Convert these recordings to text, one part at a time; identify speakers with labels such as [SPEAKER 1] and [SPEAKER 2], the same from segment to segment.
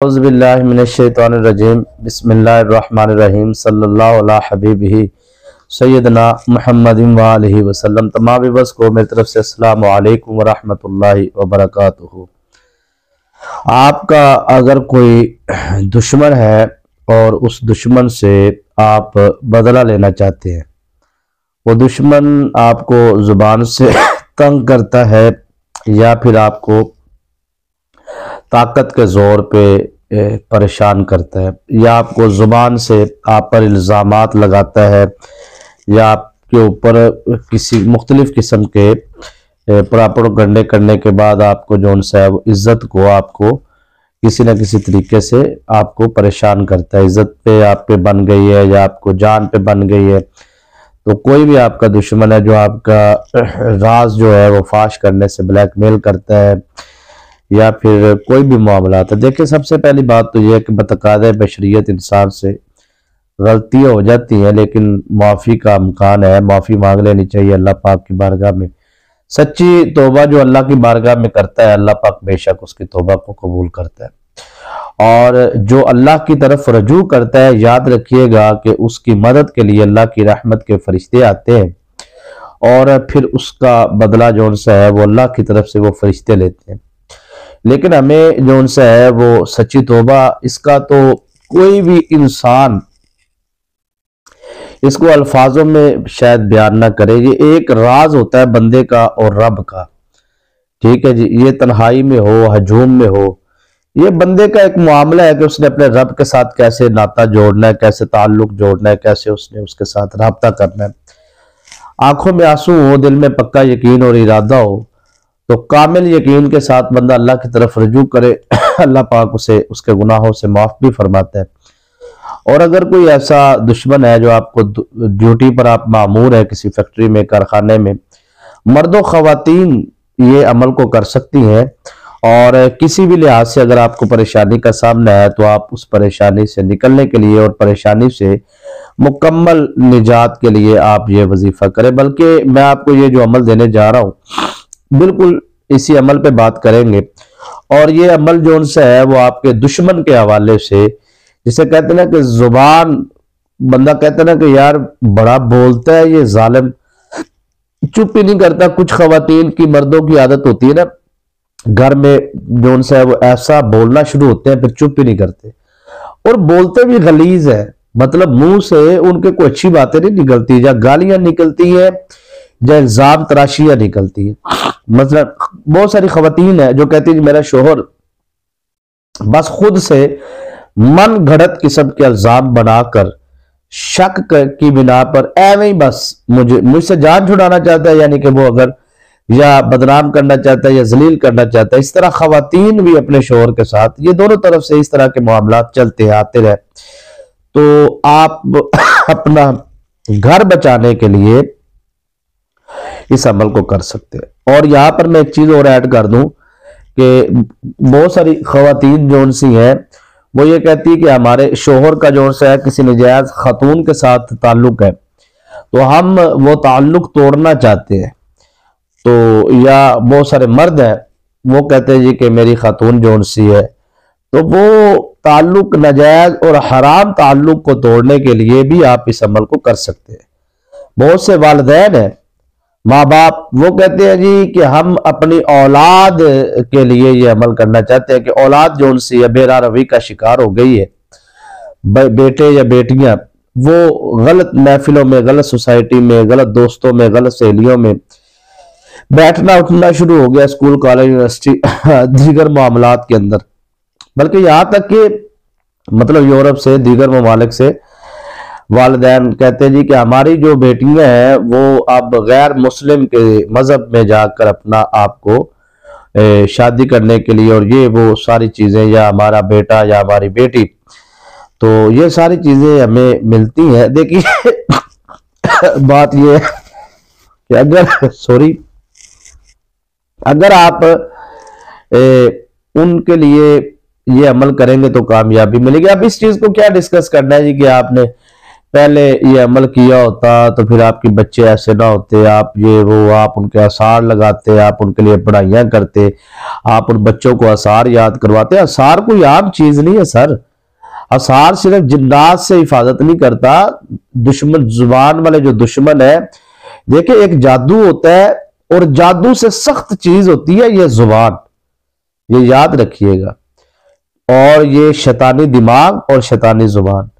[SPEAKER 1] औज़ुबिल्लाहि मिनश्शैतानिर्रजीम बिस्मिल्लाहिर्रहमानिर्रहीम सल्लल्लाहु अला हबीबिही सय्यदना मुहम्मदिन व आलिहि वसल्लम। तमाम व्यूअर्स को मेरी तरफ से अस्सलामु अलैकुम व रहमतुल्लाहि व बरकातुहू। आपका अगर कोई दुश्मन है और उस दुश्मन से आप बदला लेना चाहते हैं, वो दुश्मन आपको ज़ुबान से तंग करता है या फिर आपको ताकत के ज़ोर पे परेशान करता है, या आपको ज़ुबान से आप पर इल्ज़ामात लगाता है, या आपके ऊपर किसी मुख्तलिफ़ किस्म के प्रोपेगेंडे करने के बाद आपको जो सा इज़्ज़त को आपको किसी न किसी तरीके से आपको परेशान करता है, इज़्ज़त पे आप पे बन गई है या आपको जान पे बन गई है। तो कोई भी आपका दुश्मन है जो आपका राज जो है वो फाश करने से ब्लैकमेल करता है या फिर कोई भी मामला है। देखिए, सबसे पहली बात तो यह है कि बतकादे बशरियत इंसान से गलतियां हो जाती हैं, लेकिन माफ़ी का इम्कान है, माफ़ी मांग लेनी चाहिए अल्लाह पाक की बारगाह में। सच्ची तौबा जो अल्लाह की बारगाह में करता है, अल्लाह पाक बेशक उसकी तौबा को कबूल करता है। और जो अल्लाह की तरफ रजू करता है, याद रखिएगा कि उसकी मदद के लिए अल्लाह की रहमत के फरिश्ते आते हैं और फिर उसका बदला जो सा है वो अल्लाह की तरफ से वो फरिश्ते लेते हैं। लेकिन हमें जो सा है वो सच्ची तौबा, इसका तो कोई भी इंसान इसको अल्फाजों में शायद बयान ना करे। ये एक राज होता है बंदे का और रब का, ठीक है जी। ये तन्हाई में हो, हजूम में हो, ये बंदे का एक मामला है कि उसने अपने रब के साथ कैसे नाता जोड़ना है, कैसे ताल्लुक जोड़ना है, कैसे उसने उसके साथ राब्ता करना है। आंखों में आंसू हो, दिल में पक्का यकीन और इरादा हो, तो कामिल यकीन के साथ बंदा अल्लाह की तरफ रजू करे, अल्लाह पाक उसे उसके गुनाहों से माफ भी फरमाता है। और अगर कोई ऐसा दुश्मन है जो आपको ड्यूटी पर आप मामूर है किसी फैक्ट्री में, कारखाने में, मर्दों ख़वातीन ये अमल को कर सकती हैं। और किसी भी लिहाज से अगर आपको परेशानी का सामना है तो आप उस परेशानी से निकलने के लिए और परेशानी से मुकम्मल निजात के लिए आप ये वजीफा करें। बल्कि मैं आपको ये जो अमल देने जा रहा हूँ, बिल्कुल इसी अमल पे बात करेंगे। और ये अमल जो उनसे है वो आपके दुश्मन के हवाले से, जिसे कहते हैं ना कि जुबान, बंदा कहता है ना कि यार बड़ा बोलता है ये जालिम, चुप ही नहीं करता। कुछ खवातीन की, मर्दों की आदत होती है ना, घर में जो उनसे है वो ऐसा बोलना शुरू होते हैं, फिर चुप ही नहीं करते और बोलते भी गलीज है। मतलब मुंह से उनके कोई अच्छी बातें नहीं निकलती, या गालियां निकलती है या इल्जाम तराशियां निकलती है। मतलब बहुत सारी खवातीन है जो कहती है मेरा शोहर बस खुद से मन घड़त किस्म के इल्जाम बनाकर शक की बिना पर एवं ही बस मुझसे जान छुड़ाना चाहता है, यानी कि वो अगर या बदनाम करना चाहता है या जलील करना चाहता है। इस तरह खवातीन भी अपने शोहर के साथ, ये दोनों तरफ से इस तरह के मामला चलते आते रहे। तो आप अपना घर बचाने के लिए इस अमल को कर सकते हैं। और यहां पर मैं एक चीज और ऐड कर दूं कि बहुत सारी खवातीन जो उनसी हैं वो ये कहती है कि हमारे शोहर का जो है किसी नजायज खातून के साथ ताल्लुक है, तो हम वो ताल्लुक तोड़ना चाहते हैं। तो या बहुत सारे मर्द हैं वो कहते हैं जी कि मेरी खातून जो सी है, तो वो ताल्लुक नजायज और हराम ताल्लुक को तोड़ने के लिए भी आप इस अमल को कर सकते हैं। बहुत से वालिदैन हैं, माँ बाप, वो कहते हैं जी कि हम अपनी औलाद के लिए ये अमल करना चाहते हैं कि औलाद जो उनसी है बेरा रवि का शिकार हो गई है, बेटे या बेटियां वो गलत महफिलों में, गलत सोसाइटी में, गलत दोस्तों में, गलत सहेलियों में बैठना उठना शुरू हो गया, स्कूल कॉलेज यूनिवर्सिटी दीगर मामलात के अंदर। बल्कि यहाँ तक कि मतलब यूरोप से, दीगर ममालिक से वालिदैन कहते हैं जी कि हमारी जो बेटियां हैं वो अब गैर मुस्लिम के मजहब में जाकर अपना आपको शादी करने के लिए, और ये वो सारी चीजें, या हमारा बेटा या हमारी बेटी, तो ये सारी चीजें हमें मिलती हैं। देखिए बात ये है कि अगर आप उनके लिए ये अमल करेंगे तो कामयाबी मिलेगी। अब इस चीज को क्या डिस्कस करना है जी कि आपने पहले ये अमल किया होता तो फिर आपके बच्चे ऐसे ना होते, आप ये वो आप उनके आसार लगाते, आप उनके लिए पढ़ाइयाँ करते, आप उन बच्चों को आसार याद करवाते। आसार कोई आम चीज नहीं है सर। आसार सिर्फ जिन्नात से हिफाजत नहीं करता। दुश्मन, जुबान वाले जो दुश्मन है, देखिए एक जादू होता है और जादू से सख्त चीज होती है ये जुबान, ये याद रखिएगा। और ये शैतानी दिमाग और शैतानी जुबान,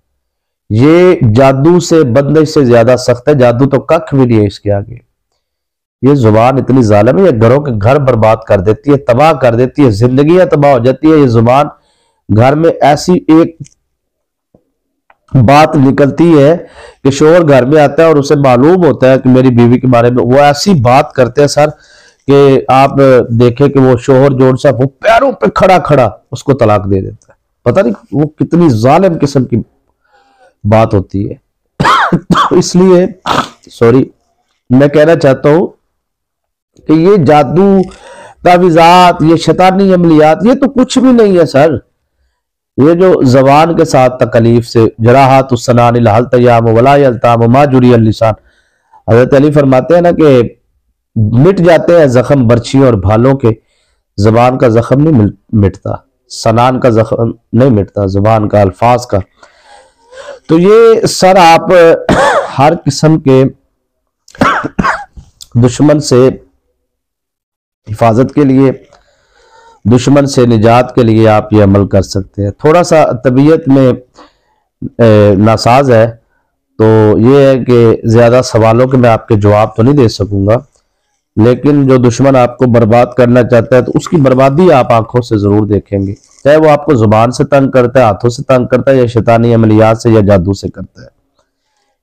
[SPEAKER 1] ये जादू से, बंदिश से ज्यादा सख्त है। जादू तो कख भी नहीं है इसके आगे। ये जुबान इतनी जालिम है, ये घरों के घर बर्बाद कर देती है, तबाह कर देती है, जिंदगियां तबाह हो जाती है। ये जुबान घर में ऐसी एक बात निकलती है कि शोहर घर में आता है और उसे मालूम होता है कि मेरी बीवी के बारे में, वो ऐसी बात करते हैं सर कि आप देखें कि वो शोहर जोड़ सा वो पैरों पे खड़ा खड़ा उसको तलाक दे देता है। पता नहीं वो कितनी जालिम किस्म की बात होती है। तो इसलिए सॉरी, मैं कहना चाहता हूं कि ये जादू, तावीज़ात, ये शैतानी अमलियात, ये तो कुछ भी नहीं है सर। ये जो जबान के साथ तकलीफ से जराहत उसनान लहल तयाम वला यल्ताम मा जुरी अल लिसान, हजरत अली फरमाते हैं ना कि मिट जाते हैं जख्म बर्छियों और भालों के, जबान का जख्म नहीं मिटता, सनान का जख्म नहीं मिटता, जबान का, अल्फाज का। तो ये सर आप हर किस्म के दुश्मन से हिफाजत के लिए, दुश्मन से निजात के लिए आप ये अमल कर सकते हैं। थोड़ा सा तबीयत में नासाज है तो ये है कि ज़्यादा सवालों के मैं आपके जवाब तो नहीं दे सकूंगा, लेकिन जो दुश्मन आपको बर्बाद करना चाहता है तो उसकी बर्बादी आप आंखों से ज़रूर देखेंगे, चाहे वो आपको ज़ुबान से तंग करता है, हाथों से तंग करता है, या शैतानी अमलियात से या जादू से करता है।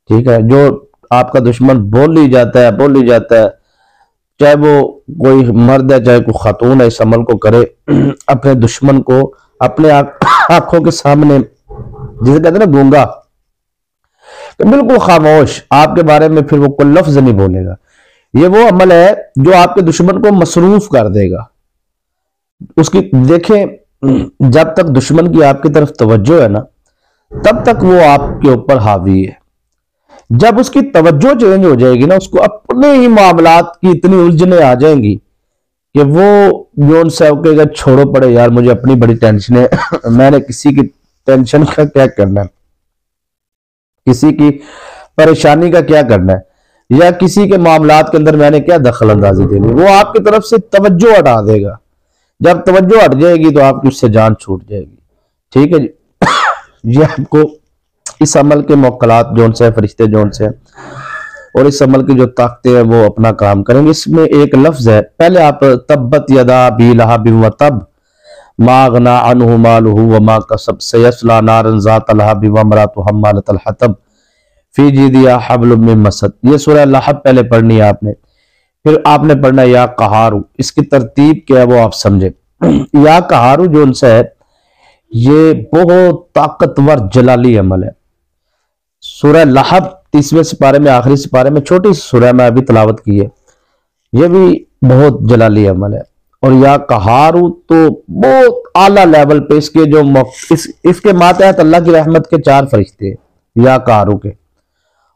[SPEAKER 1] ठीक है, जो आपका दुश्मन बोल ही जाता है, चाहे वो कोई मर्द है चाहे कोई खातून है, इस अमल को करे। अपने दुश्मन को अपने आंखों के सामने, जिसे कहते हैं ना गूंगा, तो बिल्कुल खामोश, आपके बारे में फिर वो कोई लफ्ज नहीं बोलेगा। ये वो अमल है जो आपके दुश्मन को मसरूफ कर देगा। उसकी देखें, जब तक दुश्मन की आपकी तरफ तवज्जो है ना, तब तक वो आपके ऊपर हावी है। जब उसकी तवज्जो चेंज हो जाएगी ना, उसको अपने ही मामलात की इतनी उलझने आ जाएंगी कि वो जोन साहब कहेगा छोड़ो पड़े यार, मुझे अपनी बड़ी टेंशन है मैंने किसी की टेंशन का क्या करना है, किसी की परेशानी का क्या करना है, या किसी के मामलात के अंदर मैंने क्या दखल अंदाजी देनी। वो आपकी तरफ से तवज्जो हटा देगा। जब तवज्जो हट जाएगी तो आपकी उससे जान छूट जाएगी। ठीक है जी। ये आपको इस अमल के मोक्कलात जोन से, फरिश्ते जोन से, और इस अमल की जो ताकतें हैं वो अपना काम करेंगे। इसमें एक लफ्ज है, पहले आप तब्बत यदा अबी लहब व तब मा गना अन्हु मालुहु व मा कसब सयस्ला नारन ज़ात लहब व इम्रातुहु हम्मालतल हतब फी जिदिहा हब्लुम मिन मसद। ये सूरह लहब पहले पढ़नी है आपने, फिर आपने पढ़ना या कहारू। इसकी तरतीब क्या है वो आप समझे। या कहारू जो उनसे है, ये बहुत ताकतवर जलाली अमल है। सूरह लहब 30वें सिपारे में, आखिरी सिपारे में, छोटी सूरह में अभी तलावत की है, ये भी बहुत जलाली अमल है। और या कहारू तो बहुत आला लेवल पे इसके जो इसके मातहत अल्लाह की रहमत के 4 फरिश्ते हैं या कहारू के,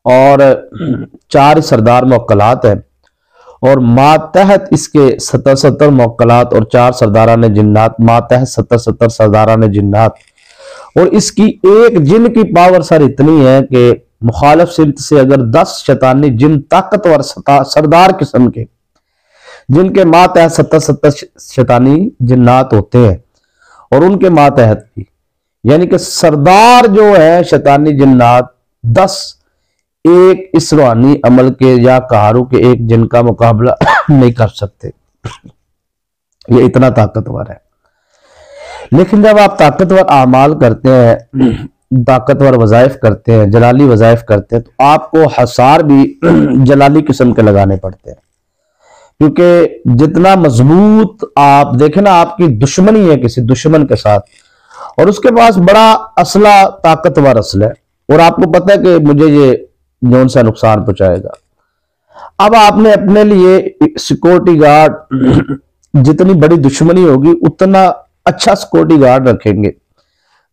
[SPEAKER 1] और 4 सरदार मुक्कलात हैं, और मातहत इसके 70 मुक्कलात और 4 सरदारान जिन्नात, मातहत 70 सरदारान जिन्नात। और इसकी एक जिन की पावर सर इतनी है कि मुखालिफ सिमत से अगर 10 शैतानी जिन ताकतवर सरदार किस्म के, जिनके मातहत 70 शैतानी जिन्नात होते हैं, और उनके मातहत भी, यानी कि सरदार जो है शैतानी जिन्नात 10 एक इस रूहानी अमल के या कहारू के एक जिन का मुकाबला नहीं कर सकते। ये इतना ताकतवर है। लेकिन जब आप ताकतवर आमाल करते हैं, ताकतवर वज़ाइफ करते हैं, जलाली वज़ाइफ करते हैं, तो आपको हसार भी जलाली किस्म के लगाने पड़ते हैं। क्योंकि जितना मजबूत आप देखें ना, आपकी दुश्मनी है किसी दुश्मन के साथ, और उसके पास बड़ा असला, ताकतवर असला है, और आपको पता है कि मुझे ये जौन सा नुकसान पहुंचाएगा। अब आपने अपने लिए सिक्योरिटी गार्ड, जितनी बड़ी दुश्मनी होगी उतना अच्छा सिक्योरिटी गार्ड रखेंगे,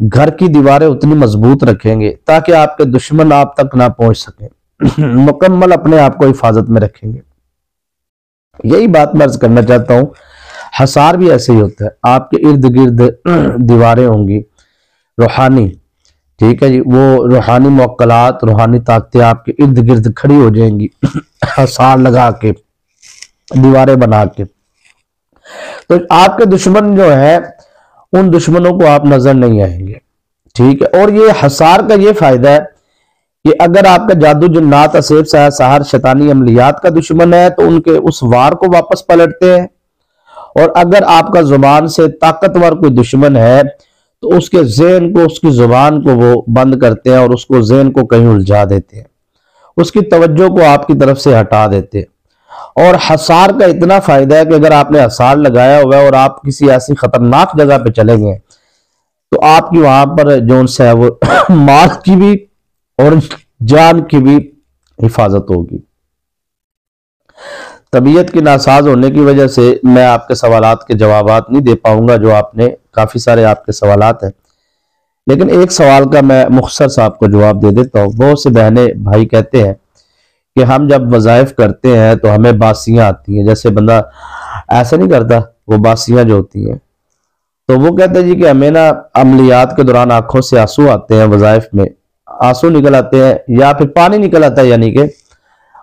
[SPEAKER 1] घर की दीवारें उतनी मजबूत रखेंगे ताकि आपके दुश्मन आप तक ना पहुंच सके। मुकम्मल अपने आप को हिफाजत में रखेंगे। यही बात मैं अर्ज करना चाहता हूं। हसार भी ऐसे ही होता है, आपके इर्द गिर्द दीवारें होंगी रूहानी, ठीक है जी, वो रूहानी मौक्कलात, रूहानी ताकतें आपके इर्द गिर्द खड़ी हो जाएंगी हसार लगा के, दीवारें बना के। तो आपके दुश्मन जो है, उन दुश्मनों को आप नजर नहीं आएंगे, ठीक है। और ये हसार का ये फायदा है कि अगर आपका जादू जिन्नात असेब साहर शैतानी अमलियात का दुश्मन है तो उनके उस वार को वापस पलटते हैं। और अगर आपका जुबान से ताकतवर कोई दुश्मन है तो उसके ज़हन को, उसकी जुबान को वो बंद करते हैं और उसको ज़हन को कहीं उलझा देते हैं, उसकी तवज्जो को आपकी तरफ से हटा देते हैं। और हसार का इतना फायदा है कि अगर आपने हसार लगाया हुआ है और आप किसी ऐसी खतरनाक जगह पे चले गए तो आपकी वहां पर जो है वो माल की भी और जान की भी हिफाजत होगी। तबीयत की नासाज होने की वजह से मैं आपके सवालात के जवाबात नहीं दे पाऊंगा, जो आपने काफी सारे आपके सवालात हैं, लेकिन एक सवाल का मैं मुख्तसर सा आपको जवाब दे देता हूँ। बहुत से बहने भाई कहते हैं कि हम जब वज़ाइफ करते हैं तो हमें बासियां आती हैं, जैसे बंदा ऐसा नहीं करता, वो बासियां जो होती हैं, तो वो कहते हैं जी कि हमें ना अमलियात के दौरान आंखों से आंसू आते हैं, वज़ाइफ में आंसू निकल आते हैं या फिर पानी निकल आता है, यानी कि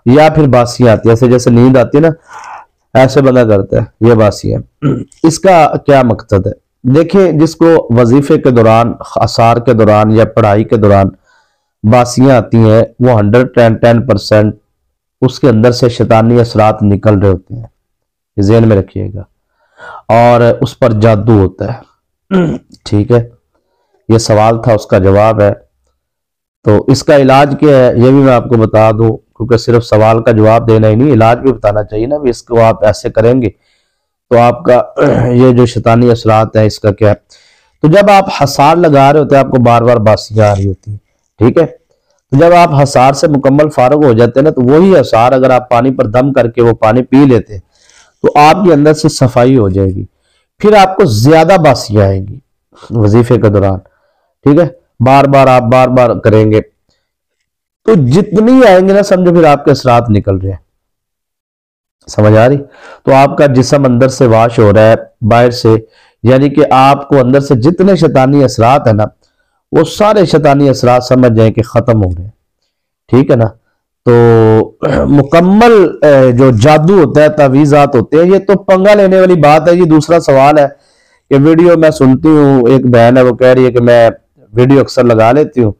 [SPEAKER 1] या फिर बासियां आती है, ऐसे जैसे नींद आती है ना, ऐसे बंदा करता है, ये बासियां। इसका क्या मकसद है? देखिए, जिसको वजीफे के दौरान, असार के दौरान या पढ़ाई के दौरान बासियां आती हैं, वो 110% उसके अंदर से शैतानी असरात निकल रहे होते हैं, ज़हन में रखिएगा, और उस पर जादू होता है, ठीक है। ये सवाल था, उसका जवाब है। तो इसका इलाज क्या है ये भी मैं आपको बता दूं, क्योंकि सिर्फ सवाल का जवाब देना ही नहीं, इलाज भी बताना चाहिए ना भी, इसको आप ऐसे करेंगे तो आपका ये जो शैतानी असरात है इसका क्या है। तो जब आप हसार लगा रहे होते हैं, आपको बार बार बासियां आ रही होती है, ठीक है, तो जब आप हसार से मुकम्मल फारुग हो जाते हैं ना, तो वही हसार अगर आप पानी पर दम करके वो पानी पी लेते तो आपके अंदर से सफाई हो जाएगी, फिर आपको ज्यादा बासियां आएंगी वजीफे के दौरान, ठीक है। बार बार करेंगे तो जितनी आएंगे ना, समझो फिर आपके असरात निकल रहे हैं, समझ आ रही। तो आपका जिस्म अंदर से वाश हो रहा है बाहर से, यानी कि आपको अंदर से जितने शैतानी असरात है ना, वो सारे शैतानी असरात समझ जाए कि खत्म हो रहे हैं, ठीक है ना। तो मुकम्मल जो जादू होता है, तावीज़ात होते हैं, ये तो पंगा लेने वाली बात है। ये दूसरा सवाल है कि वीडियो मैं सुनती हूँ, एक बहन है वो कह रही है कि मैं वीडियो अक्सर लगा लेती हूँ,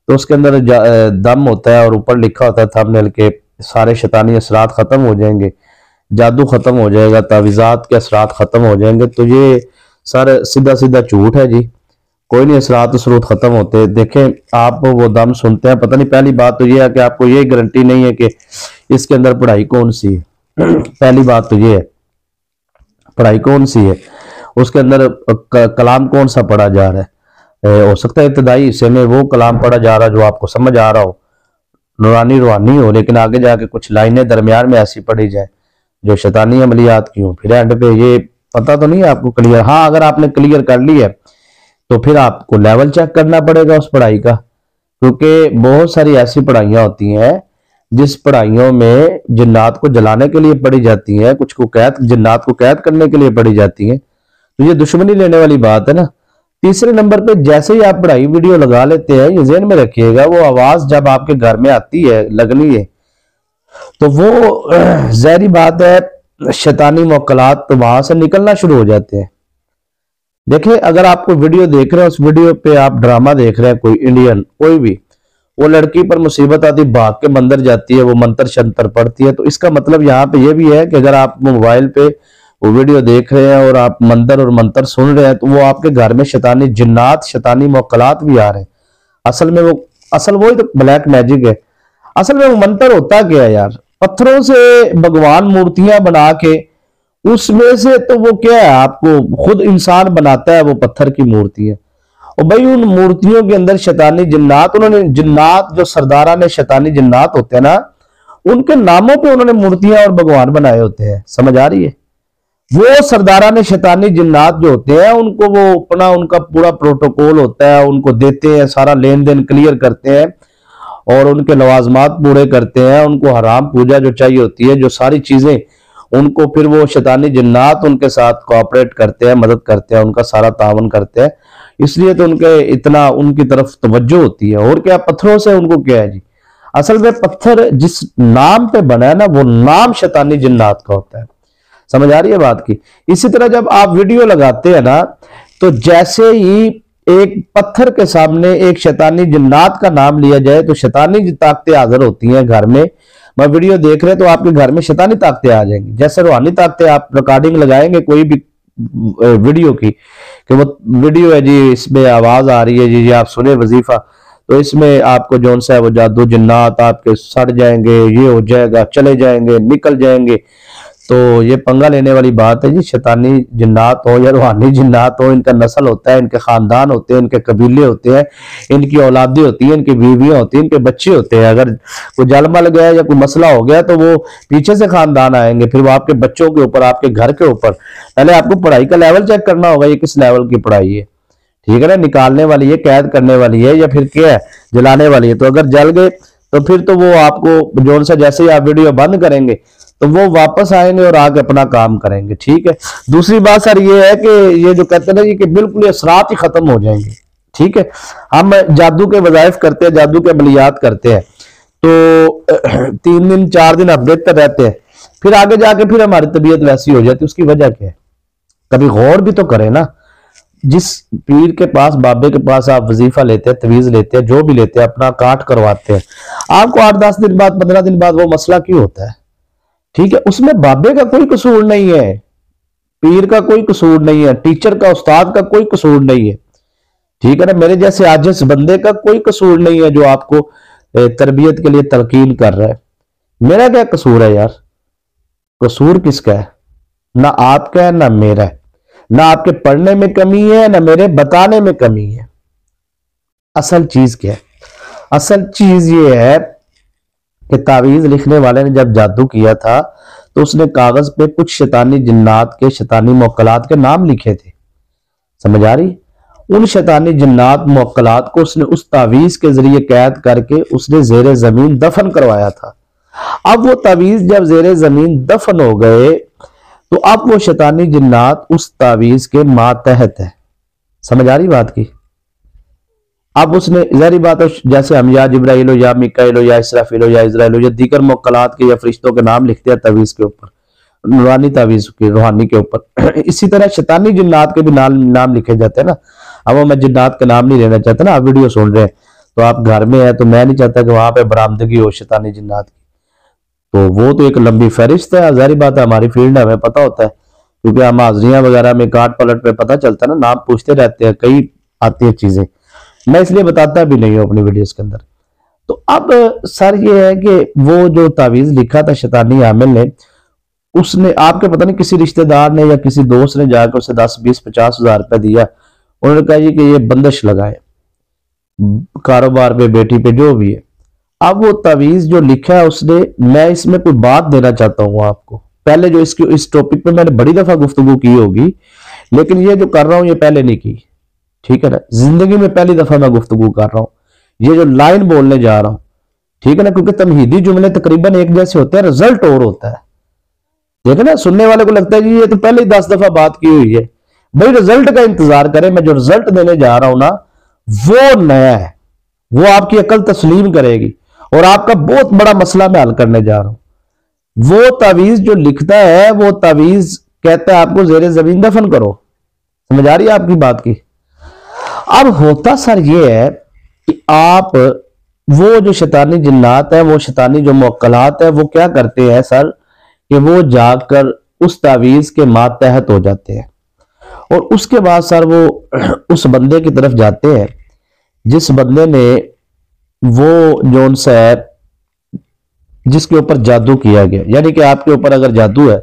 [SPEAKER 1] तो उसके अंदर दम होता है और ऊपर लिखा होता है थंबनेल के सारे शैतानी असरात खत्म हो जाएंगे, जादू खत्म हो जाएगा, तावीज़ात के असरात खत्म हो जाएंगे। तो ये सारे सीधा सीधा झूठ है जी, कोई नहीं असरात असरूत खत्म होते। देखें, आप वो दम सुनते हैं, पता नहीं, पहली बात तो ये है कि आपको ये गारंटी नहीं है कि इसके अंदर पढ़ाई कौन सी है पहली बात तो ये है, पढ़ाई कौन सी है, उसके अंदर कलाम कौन सा पढ़ा जा रहा है। हो सकता है इब्तदाई हिस्से में वो कलाम पढ़ा जा रहा है जो आपको समझ आ रहा हो, नूरानी रूहानी हो, लेकिन आगे जाके कुछ लाइनें दरमियान में ऐसी पढ़ी जाए जो शैतानी अमलियात की हो, फिर एंड पे ये पता तो नहीं है आपको क्लियर। हाँ, अगर आपने क्लियर कर ली है तो फिर आपको लेवल चेक करना पड़ेगा उस पढ़ाई का, क्योंकि बहुत सारी ऐसी पढ़ाइयां होती हैं जिस पढ़ाइयों में जिन्नात को जलाने के लिए पढ़ी जाती हैं, कुछ को कैद, जिन्नात को कैद करने के लिए पढ़ी जाती हैं, तो ये दुश्मनी लेने वाली बात है ना। तीसरे नंबर पे, जैसे ही आप पढ़ाई वीडियो लगा लेते हैं, ये ज़हन में रखिएगा, वो आवाज जब आपके घर में आती है, लगनी है, तो वो जहरी बात है, शैतानी मौक्कलात तो वहां से निकलना शुरू हो जाते हैं। देखिए, अगर आपको वीडियो देख रहे हैं, उस वीडियो पे आप ड्रामा देख रहे हैं, कोई इंडियन कोई भी, वो लड़की पर मुसीबत आती, भाग के मंदिर जाती है, वो मंत्र शंतर पढ़ती है, तो इसका मतलब यहाँ पे ये भी है कि अगर आप मोबाइल पे वो वीडियो देख रहे हैं और आप मंदिर और मंत्र सुन रहे हैं, तो वो आपके घर में शैतानी जिन्नात, शैतानी मौक्कलात भी आ रहे हैं। असल में वही तो ब्लैक मैजिक है। असल में वो मंत्र होता क्या है यार, पत्थरों से भगवान मूर्तियां बना के, उसमें से तो वो क्या है, आपको खुद इंसान बनाता है वो पत्थर की मूर्तियां, और भाई उन मूर्तियों के अंदर शैतानी जिन्नात, उन्होंने जिन्नात जो सरदारा ने शैतानी जिन्नात होते हैं ना, उनके नामों पे उन्होंने मूर्तियां और भगवान बनाए होते हैं, समझ आ रही है। वो सरदारान शैतानी जिन्नात जो होते हैं उनको वो अपना उनका पूरा प्रोटोकॉल होता है, उनको देते हैं, सारा लेन देन क्लियर करते हैं और उनके लवाजमात पूरे करते हैं। उनको हराम पूजा जो चाहिए होती है, जो सारी चीजें उनको फिर वो शैतानी जिन्नात उनके साथ कोऑपरेट करते हैं, मदद करते हैं, उनका सारा तावन करते हैं। इसलिए तो उनके इतना उनकी तरफ तवज्जो होती है। और क्या पत्थरों से उनको क्या है जी, असल में पत्थर जिस नाम पे बना है ना, वो नाम शैतानी जिन्नात का होता है। समझ आ रही है बात की। इसी तरह जब आप वीडियो लगाते हैं ना, तो जैसे ही एक पत्थर के सामने एक शैतानी जिन्नात का नाम लिया जाए तो शैतानी ताकतें हाजिर होती हैं घर में। मैं वीडियो देख रहे तो आपके घर में शैतानी ताकतें आ जाएंगी। जैसे रूहानी ताकतें, आप रिकॉर्डिंग लगाएंगे कोई भी वीडियो की कि वो वीडियो है जी, इसमें आवाज आ रही है जी, आप सुने वजीफा, तो इसमें आपको जौन सा है वो जादू जिन्नात आपके सड़ जाएंगे, ये हो जाएगा, चले जाएंगे, निकल जाएंगे। तो ये पंगा लेने वाली बात है जी। शैतानी जिन्नात हो या रूहानी जिन्नात हो, इनका नस्ल होता है, इनके खानदान होते हैं, इनके कबीले होते हैं, इनकी औलादें होती हैं, इनकी बीवियां होती हैं, इनके बच्चे होते हैं। अगर कोई जल मल गया या कोई मसला हो गया तो वो पीछे से खानदान आएंगे, फिर वो आपके बच्चों के ऊपर, आपके घर के ऊपर। पहले आपको पढ़ाई का लेवल चेक करना होगा, ये किस लेवल की पढ़ाई है, ठीक है ना, निकालने वाली है, कैद करने वाली है, या फिर क्या है, जलाने वाली है। तो अगर जल गए तो फिर तो वो आपको जोन सा, जैसे ही आप वीडियो बंद करेंगे तो वो वापस आएंगे और आगे अपना काम करेंगे, ठीक है। दूसरी बात सर ये है कि ये जो कहते हैं ना ये कि बिल्कुल असरात ही खत्म हो जाएंगे, ठीक है। हम जादू के वजाइफ करते हैं, जादू के अमलियात करते हैं, तो 3 दिन 4 दिन हम देखते रहते हैं, फिर आगे जाके फिर हमारी तबीयत वैसी हो जाती है। उसकी वजह क्या है, कभी गौर भी तो करें ना। जिस पीर के पास, बाबे के पास आप वजीफा लेते हैं, तवीज लेते हैं, जो भी लेते हैं, अपना काट करवाते हैं, आपको 8-10 दिन बाद, 15 दिन बाद वो मसला क्यों होता है, ठीक है। उसमें बाबे का कोई कसूर नहीं है, पीर का कोई कसूर नहीं है, टीचर का, उस्ताद का कोई कसूर नहीं है, ठीक है ना। मेरे जैसे आजिज बंदे का कोई कसूर नहीं है जो आपको तरबियत के लिए तलकीन कर रहा है। मेरा क्या कसूर है यार, कसूर किसका है, ना आपका है ना मेरा है। ना आपके पढ़ने में कमी है ना मेरे बताने में कमी है। असल चीज क्या है, असल चीज ये है कि तावीज लिखने वाले ने जब जादू किया था तो उसने कागज पे कुछ शैतानी जिन्नात के, शैतानी मुवक्कलात के नाम लिखे थे। समझ आ रही, उन शैतानी जिन्नात मुवक्कलात को उसने उस तावीज के जरिए कैद करके उसने जेरे जमीन दफन करवाया था। अब वो तावीज जब जेरे जमीन दफन हो गए तो अब वो शैतानी जिन्नात उस तावीज के मातहत है। समझ आ रही बात की। अब उसने जारी बात है, जैसे हम या जिब्राइल हो या मिकाइल हो या इसराफिल हो या इजराइल हो या दीगर मुवक्कलात के या फरिश्तों के नाम लिखते हैं तावीज के ऊपर, नूरानी तावीज के, रूहानी के ऊपर। इसी तरह शैतानी जिन्नात के भी नाम लिखे जाते हैं ना। अब मैं जिन्नात का नाम नहीं लेना चाहता ना, आप वीडियो सुन रहे हैं तो आप घर में है, तो मैं नहीं चाहता कि वहां पे बरामदगी हो शैतानी जिन्नात की। तो वो तो एक लंबी फहरिस्त है, जारी बात है, हमारी फील्ड हमें पता होता है, क्योंकि हम हाजरियां वगैरह में काट पलट पे पता चलता है ना, नाम पूछते रहते हैं, कई आती है चीजें, मैं इसलिए बताता भी नहीं हूं अपनी वीडियोस के अंदर। तो अब सर ये है कि वो जो तावीज लिखा था शैतानी आमिल ने, उसने आपके पता नहीं किसी रिश्तेदार ने या किसी दोस्त ने जाकर उसे 10-20-50 हजार रुपया दिया। उन्होंने कहा कि ये बंदिश लगाए कारोबार पे, बेटी पे, जो भी है। अब वो तावीज जो लिखा है उसने, मैं इसमें कोई बात देना चाहता हूं आपको। पहले जो इस टॉपिक पे मैंने बड़ी दफा गुफ्तगू की होगी, लेकिन ये जो कर रहा हूं ये पहले नहीं की, ठीक है ना। जिंदगी में पहली दफा मैं गुफ्तगू कर रहा हूं, ये जो लाइन बोलने जा रहा हूं, ठीक है ना, क्योंकि तमहीदी जुमले तकरीबन एक जैसे होते हैं, रिजल्ट और होता है। देखो ना, सुनने वाले को लगता है जी ये तो पहले ही 10 दफा बात की हुई है। भाई रिजल्ट का इंतजार करें, मैं जो रिजल्ट देने जा रहा हूं ना वो नया है, वो आपकी अकल तस्लीम करेगी और आपका बहुत बड़ा मसला मैं हल करने जा रहा हूं। वो तावीज जो लिखता है, वो तावीज कहता है आपको जेरे जमीन दफन करो। समझ आ रही है आपकी बात की। अब होता सर ये है कि आप वो जो शैतानी जिन्नात है, वो शैतानी जो मुवक्कलात है, वो क्या करते हैं सर कि वो जाकर उस तावीज के मातहत हो जाते हैं और उसके बाद सर वो उस बंदे की तरफ जाते हैं जिस बंदे ने वो जोन सा है जिसके ऊपर जादू किया गया। यानी कि आपके ऊपर अगर जादू है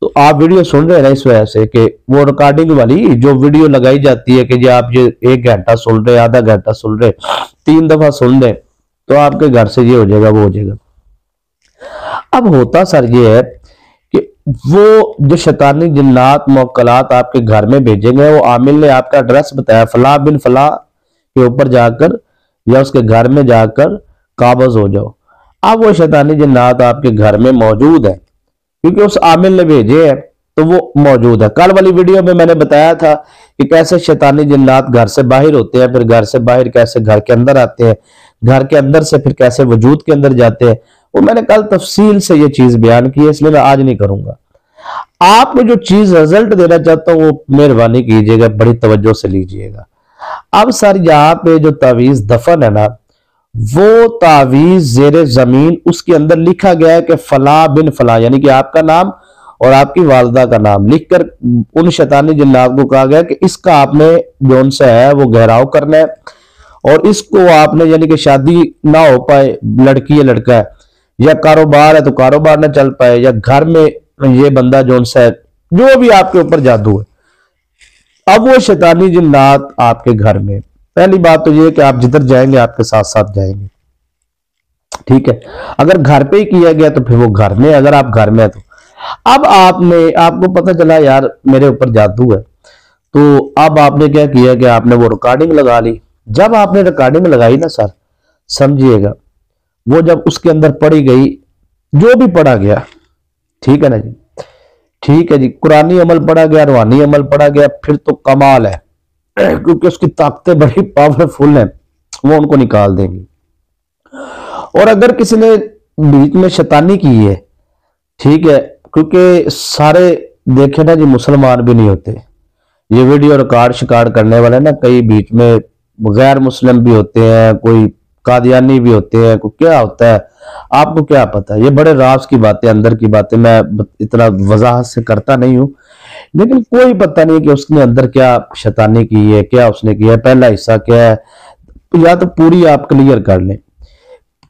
[SPEAKER 1] तो आप वीडियो सुन रहे हैं ना, इस वजह से कि वो रिकॉर्डिंग वाली जो वीडियो लगाई जाती है कि जी आप ये 1 घंटा सुन रहे, आधा घंटा सुन रहे, 3 दफा सुन रहे, तो आपके घर से ये हो जाएगा, वो हो जाएगा। अब होता सर ये है कि वो जो शैतानी जिन्नात मुवक्कलात आपके घर में भेजेंगे, वो आमिल ने आपका एड्रेस बताया फला बिन फला के ऊपर जाकर या उसके घर में जाकर काबज हो जाओ। अब वो शैतानी जिन्नात आपके घर में मौजूद है क्योंकि उस आमिल ने भेजे है, तो वो मौजूद है। कल वाली वीडियो में मैंने बताया था कि कैसे शैतानी जिन्नात घर से बाहर होते हैं, फिर घर से बाहर कैसे घर के अंदर आते हैं, घर के अंदर से फिर कैसे वजूद के अंदर जाते हैं। वो मैंने कल तफसील से ये चीज बयान की है, इसलिए मैं आज नहीं करूंगा। आपको जो चीज रिजल्ट देना चाहता हूं वो मेहरबानी कीजिएगा, बड़ी तवज्जो से लीजिएगा। अब सर यहाँ पे जो तावीज दफन है ना, वो तावीज जेरे जमीन उसके अंदर लिखा गया है कि फला बिन फला, यानी कि आपका नाम और आपकी वालदा का नाम लिखकर उन शैतानी जिन्नात को कहा गया कि इसका आपने जोन सा है वो गहराव करना है, और इसको आपने यानी कि शादी ना हो पाए, लड़की है लड़का है, या कारोबार है तो कारोबार ना चल पाए, या घर में ये बंदा जोन सा है, जो भी आपके ऊपर जादू है, अब वो शैतानी जिन्नात आपके घर में। पहली बात तो ये कि आप जिधर जाएंगे आपके साथ साथ जाएंगे, ठीक है। अगर घर पे ही किया गया तो फिर वो घर में, अगर आप घर में है तो अब आपको पता चला यार मेरे ऊपर जादू है, तो अब आपने क्या किया कि आपने वो रिकॉर्डिंग लगा ली। जब आपने रिकॉर्डिंग लगाई ना सर, समझिएगा वो जब उसके अंदर पढ़ी गई, जो भी पढ़ा गया, ठीक है ना जी, ठीक है जी, कुरानी अमल पढ़ा गया, रूहानी अमल पढ़ा गया, फिर तो कमाल है क्योंकि उसकी ताकतें बड़ी पावरफुल हैं, वो उनको निकाल देंगी। और अगर किसी ने बीच में शैतानी की है, ठीक है, क्योंकि सारे देखे ना जी मुसलमान भी नहीं होते, ये वीडियो रिकॉर्ड शिकार करने वाले ना कई बीच में गैर मुस्लिम भी होते हैं, कोई कादियानी भी होते हैं, कोई क्या होता है आपको क्या पता। ये बड़े राज की बातें, अंदर की बातें मैं इतना वजाहत से करता नहीं हूं, लेकिन कोई पता नहीं कि उसने अंदर क्या शैतानी की है, क्या उसने किया है, पहला हिस्सा क्या है, या तो पूरी आप क्लियर कर लें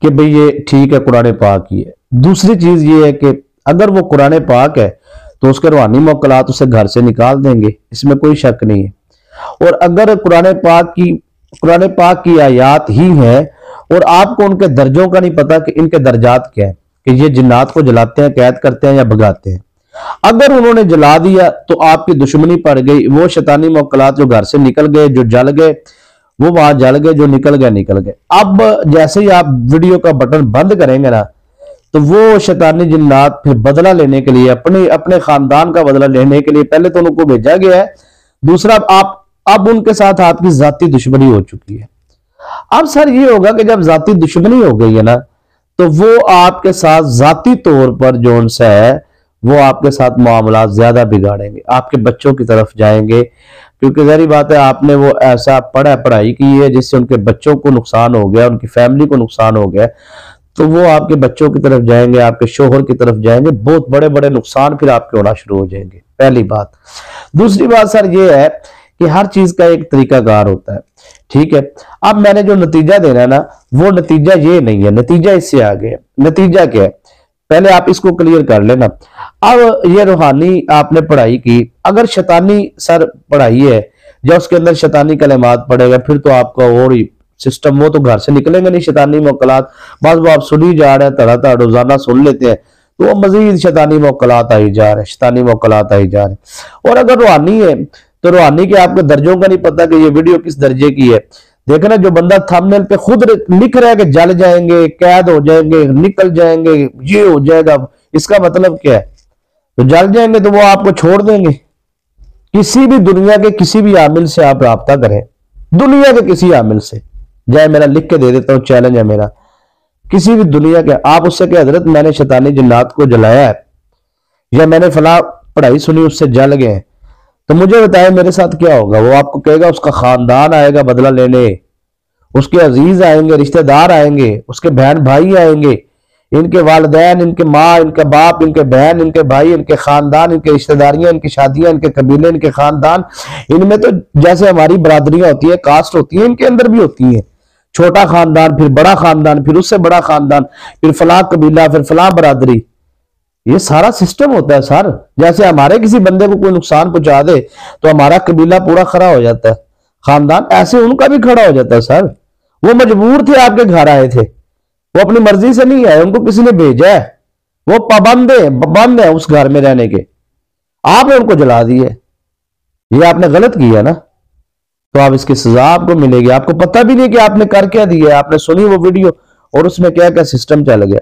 [SPEAKER 1] कि भाई ये ठीक है कुरान पाक की है। दूसरी चीज ये है कि अगर वो कुरान पाक है तो उसके रूहानी मुवक्कलात उसे घर से निकाल देंगे, इसमें कोई शक नहीं है। और अगर कुरान पाक की आयात ही है और आपको उनके दर्जों का नहीं पता कि इनके दर्जात क्या है, कि ये जिन्नात को जलाते हैं, कैद करते हैं या भगाते हैं, अगर उन्होंने जला दिया तो आपकी दुश्मनी पड़ गई। वो शैतानी मुवक्कलात जो घर से निकल गए, जो जल गए, वो वहां जल गए, जो निकल गए निकल गए। अब जैसे ही आप वीडियो का बटन बंद करेंगे ना, तो वो शैतानी जिन्नात फिर बदला लेने के लिए, अपने खानदान का बदला लेने के लिए, पहले तो उनको भेजा गया है, दूसरा अब उनके साथ आपकी जाती दुश्मनी हो चुकी है। अब सर ये होगा कि जब जाती दुश्मनी हो गई है ना, तो वो आपके साथ जाती तौर पर जो सा है वो आपके साथ मामला ज्यादा बिगाड़ेंगे, आपके बच्चों की तरफ जाएंगे, क्योंकि जहरी बात है आपने वो ऐसा पढ़ाई की है जिससे उनके बच्चों को नुकसान हो गया, उनकी फैमिली को नुकसान हो गया, तो वो आपके बच्चों की तरफ जाएंगे, आपके शोहर की तरफ जाएंगे, बहुत बड़े बड़े नुकसान फिर आपके होना शुरू हो जाएंगे, पहली बात। दूसरी बात सर ये है कि हर चीज का एक तरीकाकार होता है, ठीक है। अब मैंने जो नतीजा देना है ना, वो नतीजा ये नहीं है, नतीजा इससे आगे है। नतीजा क्या है, पहले आप इसको क्लियर कर लेना। अब ये रूहानी आपने पढ़ाई की, अगर शैतानी सर पढ़ाई है या उसके अंदर शैतानी कलेमात पड़ेगा, फिर तो आपका और ही सिस्टम, वो तो घर से निकलेंगे नहीं शैतानी मुवक्कलात, बस वो आप सुनी जा रहे हैं, धड़ाधड़ रोजाना सुन लेते हैं, तो वो मजीद शैतानी मुवक्कलात आई जा रहे हैं, शैतानी मुवक्कलात आई जा रहे हैं। और अगर रूहानी है तो रूहानी के आपके दर्जों का नहीं पता कि ये वीडियो किस दर्जे की है। देखना जो बंदा थंबनेल पे खुद लिख रहा है कि जल जाएंगे, कैद हो जाएंगे, निकल जाएंगे, ये हो जाएगा, इसका मतलब क्या है? तो जल जाएंगे तो वो आपको छोड़ देंगे। किसी भी दुनिया के किसी भी आमिल से आप राब्ता करें, दुनिया के किसी आमिल से, जाए मेरा लिख के दे देता हूं, चैलेंज है मेरा, किसी भी दुनिया के, आप उससे कहे हजरत मैंने शैतानी जिन्नात को जलाया है या मैंने फला पढ़ाई सुनी उससे जल गए, तो मुझे बताए मेरे साथ क्या होगा। वो आपको कहेगा उसका खानदान आएगा बदला लेने, उसके अजीज आएंगे, रिश्तेदार आएंगे, उसके बहन भाई आएंगे, इनके वालिदैन, इनके माँ, इनके बाप, इनके बहन, इनके भाई, इनके खानदान, इनके रिश्तेदारियां, इनकी शादियां, इनके कबीले, इनके खानदान, इनमें तो जैसे हमारी बरादरियां होती है, कास्ट होती है, इनके अंदर भी होती है, छोटा खानदान, फिर बड़ा खानदान, फिर उससे बड़ा खानदान, फिर फलां कबीला, फिर फलां बरादरी, ये सारा सिस्टम होता है सर। जैसे हमारे किसी बंदे को कोई नुकसान पहुंचा दे तो हमारा कबीला पूरा खड़ा हो जाता है, खानदान, ऐसे उनका भी खड़ा हो जाता है सर। वो मजबूर थे, आपके घर आए थे, वो अपनी मर्जी से नहीं आए, उनको किसी ने भेजा है, वो पाबंद है उस घर में रहने के, आपने उनको जला दिए, ये आपने गलत किया ना, तो आप इसकी सजा आपको मिलेगी। आपको पता भी नहीं कि आपने कर क्या दिया, आपने सुनी वो वीडियो और उसमें क्या क्या सिस्टम चल गया।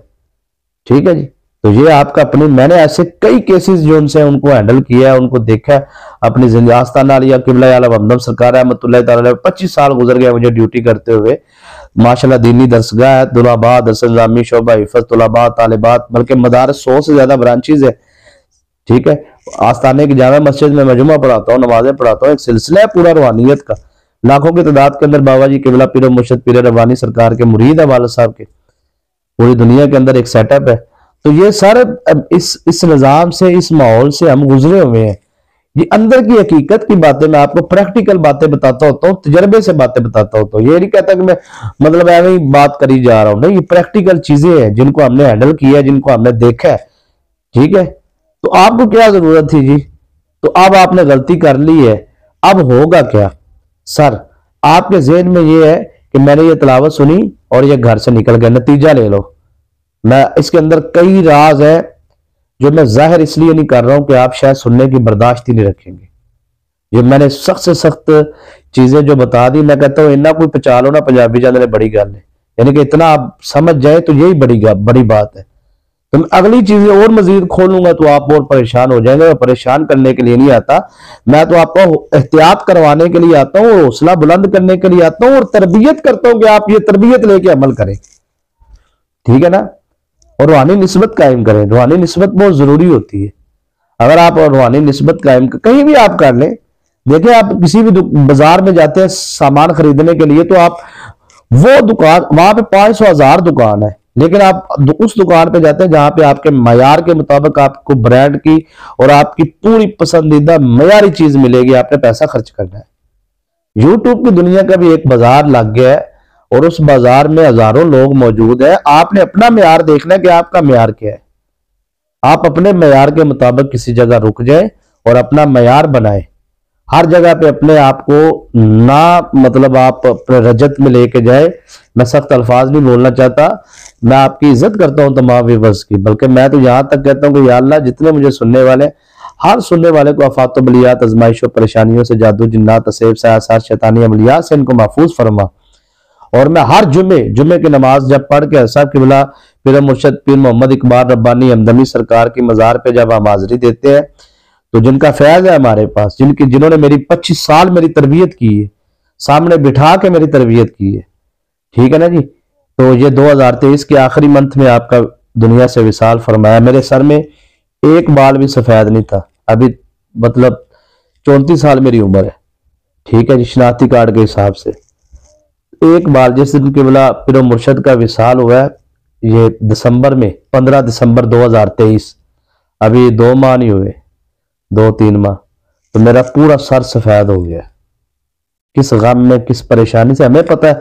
[SPEAKER 1] ठीक है जी, तो ये आपका अपनी, मैंने ऐसे कई केसेस जो उनसे उनको हैंडल किया है, उनको देखा है अपनी जिंदगी। आस्ताना आलिया किबला आलम हमदम सरकार रहमतुल्लाह तआला 25 साल गुजर गया मुझे ड्यूटी करते हुए। माशाल्लाह दीनी दरसगाह है, तुलाबा दरस निज़ामी शोबा हिफज तुलाबा तालिबात, बल्कि मदारस 100 से ज्यादा ब्रांचेज है। ठीक है, आस्थाने की जामा मस्जिद में मैं जुमा पढ़ाता हूँ, नमाजें पढ़ाता हूँ, एक सिलसिला है पूरा रूहानियत का। लाखों की तादाद के अंदर बाबा जी किबला पीर मुर्शिद पीर रब्बानी सरकार के मुरीद है वालिद साहब के, पूरी दुनिया के अंदर एक सेटअप है। तो ये सारे इस निजाम से, इस माहौल से हम गुजरे हुए हैं। ये अंदर की हकीकत की बातें मैं आपको प्रैक्टिकल बातें बताता होता हूँ, तजर्बे से बातें बताता होता हूँ। ये नहीं कहता कि मैं मतलब ऐसे ही बात करी जा रहा हूँ, नहीं, ये प्रैक्टिकल चीजें हैं जिनको हमने हैंडल किया है, जिनको हमने देखा है। ठीक है, तो आपको क्या जरूरत थी जी, तो अब आपने गलती कर ली है, अब होगा क्या सर? आपके जहन में ये है कि मैंने ये तिलावत सुनी और ये घर से निकल गया, नतीजा ले लो। मैं इसके अंदर कई राज है जो मैं जाहिर इसलिए नहीं कर रहा हूं कि आप शायद सुनने की बर्दाश्त ही नहीं रखेंगे। ये मैंने सख्त से सख्त चीजें जो बता दी, मैं कहता हूं इतना कोई पचा लो ना पंजाबी जाने बड़ी गल है, यानी कि इतना आप समझ जाए तो यही बड़ी बात है। तो मैं अगली चीजें और मजीद खोलूंगा तो आप और परेशान हो जाएंगे। मैं परेशान करने के लिए नहीं आता, मैं तो आपको एहतियात करवाने के लिए आता हूँ, हौसला बुलंद करने के लिए आता हूँ और तरबियत करता हूं कि आप ये तरबियत लेके अमल करें। ठीक है ना, और रूहानी निस्बत कायम करें। रूहानी निस्बत बहुत जरूरी होती है। अगर आप रूहानी निस्बत कायम कहीं भी आप कर लें, देखिए आप किसी भी बाजार में जाते हैं सामान खरीदने के लिए, तो आप वो दुकान, वहां पे 500,000 दुकान है, लेकिन आप उस दुकान पे जाते हैं जहां पे आपके मयार के मुताबिक आपको ब्रांड की और आपकी पूरी पसंदीदा मयारी चीज मिलेगी। आपने पैसा खर्च करना है। यूट्यूब की दुनिया का भी एक बाजार लग गया है और उस बाजार में हजारों लोग मौजूद हैं। आपने अपना मेयार देखना है कि आपका मेयार क्या है। आप अपने मेयार के मुताबिक किसी जगह रुक जाए और अपना मेयार बनाए। हर जगह पे अपने आप को ना, मतलब आप अपने रजत में लेके जाए। मैं सख्त अल्फाज नहीं बोलना चाहता, मैं आपकी इज्जत करता हूं तमाम व्यूअर्स की, बल्कि मैं तो यहां तक कहता हूं कि या अल्लाह जितने मुझे सुनने वाले, हर सुनने वाले को आफात बलियात आजमाइशों परेशानियों से, जादू जिन्नात असेब से, आसार शैतानी अमलियात से इनको महफूज फरमा। और मैं हर जुमे की नमाज जब पढ़ के साहब किबला पीर मुर्शिद पीर मोहम्मद इकबाल रब्बानी हमदमी सरकार की मजार पे जब हम हाजिरी देते हैं, तो जिनका फैज है हमारे पास, जिन्होंने मेरी 25 साल मेरी तरबियत की है, सामने बिठा के मेरी तरबियत की है। ठीक है ना जी, तो ये 2023 के आखिरी मंथ में आपका दुनिया से विसाल फरमाया। मेरे सर में एक बाल भी सफेद नहीं था, अभी मतलब 34 साल मेरी उम्र है। ठीक है जी, शनाख्ती कार्ड के हिसाब से एक बार जिस दिन किबला पीर मुर्शिद का विसाल हुआ है, ये दिसंबर में 15 दिसंबर 2023, अभी 2 माह नहीं हुए, 2-3 माह, तो मेरा पूरा सर सफेद हो गया। किस गम में, किस परेशानी से। हमें पता है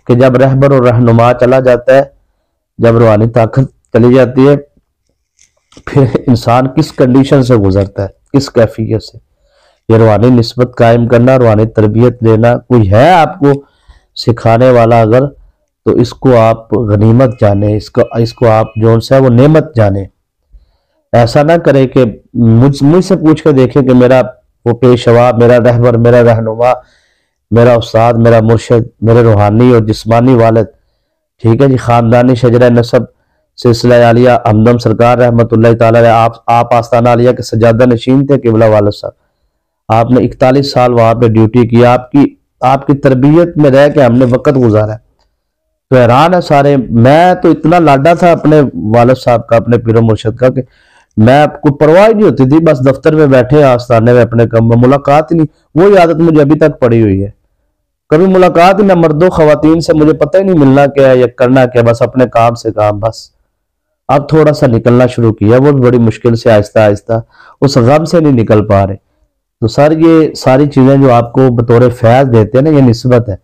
[SPEAKER 1] कि जब रहबर और रहनुमा चला जाता है, जब रूहानी ताकत चली जाती है, फिर इंसान किस कंडीशन से गुजरता है, किस कैफियत से। ये रूहानी निस्बत कायम करना, रूहानी तरबियत लेना, कोई है आपको सिखाने वाला अगर, तो इसको आप गनीमत जाने, इसको आप जो सा है वो नेमत जाने। ऐसा ना करे कि मुझसे पूछ कर देखे कि मेरा वो पेशवा, मेरा रहबर, मेरा रहनुमा, मेरा उस्ताद, मेरा मुर्शिद, मेरे रूहानी और जिस्मानी वालिद, ठीक है जी, खानदानी शजरा नसब सिलसिला आलिया हमदम सरकार रहमतुल्लाह ताला, आप आस्ताना आलिया के सजादा नशीन थे किबला वालिद साहब। आपने 41 साल वहां पे ड्यूटी की, आपकी तरबियत में रह के हमने वक्त गुजारा। तो हैरान है सारे, मैं तो इतना लाडा था अपने वालिद साहब का, अपने पीर मुर्शिद का, कि मैं आपको परवाह नहीं होती थी, बस दफ्तर में बैठे आस्थाने में अपने कम में, मुलाकात ही नहीं। वो आदत मुझे अभी तक पड़ी हुई है, कभी मुलाकात ही ना मर्दों खवातीन से, मुझे पता ही नहीं मिलना क्या है या करना क्या, बस अपने काम से काम। बस अब थोड़ा सा निकलना शुरू किया, वो भी बड़ी मुश्किल से, आहिस्ता आहिस्ता, उस गम से नहीं निकल पा रहे। तो सर ये सारी चीजें जो आपको बतौर फैज देते हैं ना, ये निस्बत है।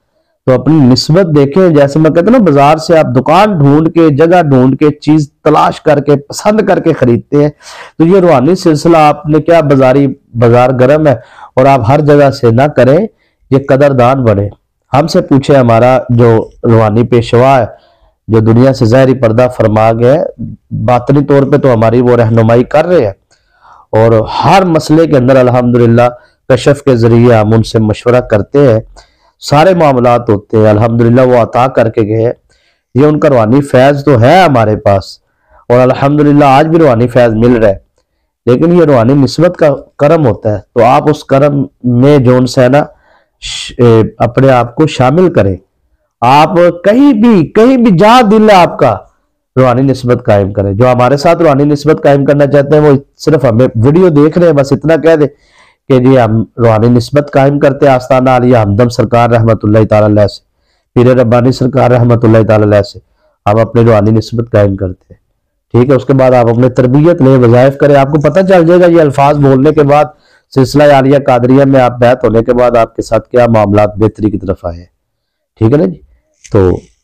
[SPEAKER 1] तो अपनी निस्बत देखें, जैसे मैं कहता हूँ ना, बाजार से आप दुकान ढूंढ के, जगह ढूंढ के, चीज तलाश करके, पसंद करके खरीदते हैं। तो ये रूहानी सिलसिला आपने क्या, बाजार गर्म है और आप हर जगह से ना करें, ये कदरदान बने। हमसे पूछे हमारा जो रूहानी पेशवा है, जो दुनिया से ज़ाहिरी पर्दा फरमा गए, बातनी तौर पे तो हमारी वो रहनुमाई कर रहे हैं, और हर मसले के अंदर अल्हम्दुलिल्लाह कशफ के जरिए हम उनसे मशवरा करते हैं, सारे मामलात होते हैं, अल्हम्दुलिल्लाह वो अता करके गए। ये उनका रूहानी फैज़ तो है हमारे पास, और अल्हम्दुलिल्लाह आज भी रूहानी फैज़ मिल रहा है, लेकिन ये रूहानी निस्बत का करम होता है। तो आप उस करम में जो उनसे है ना अपने आप को शामिल करें। आप कहीं भी जहां दिल है आपका, रूहानी निस्बत कायम करें। जो हमारे साथ रूहानी निस्बत कायम करना चाहते हैं वो सिर्फ हमें वीडियो देख रहे हैं, बस इतना कह दे कि जी हम रूहानी निस्बत कायम करते हैं आस्ताना आलिया हमदम सरकार रहमतुल्लाह ताला अलैह से, पीर रब्बानी सरकार रहमतुल्लाह ताला अलैह से हम अपने रूहानी निस्बत कायम करते हैं। ठीक है, उसके बाद आप अपने तरबियत लें, वज़ाइफ करें, आपको पता चल जाएगा ये अल्फाज बोलने के बाद, सिलसिला आलिया कादरिया में आप बैत होने के बाद आपके साथ क्या मामलात बेहतरी की तरफ आए। ठीक है ना जी। तो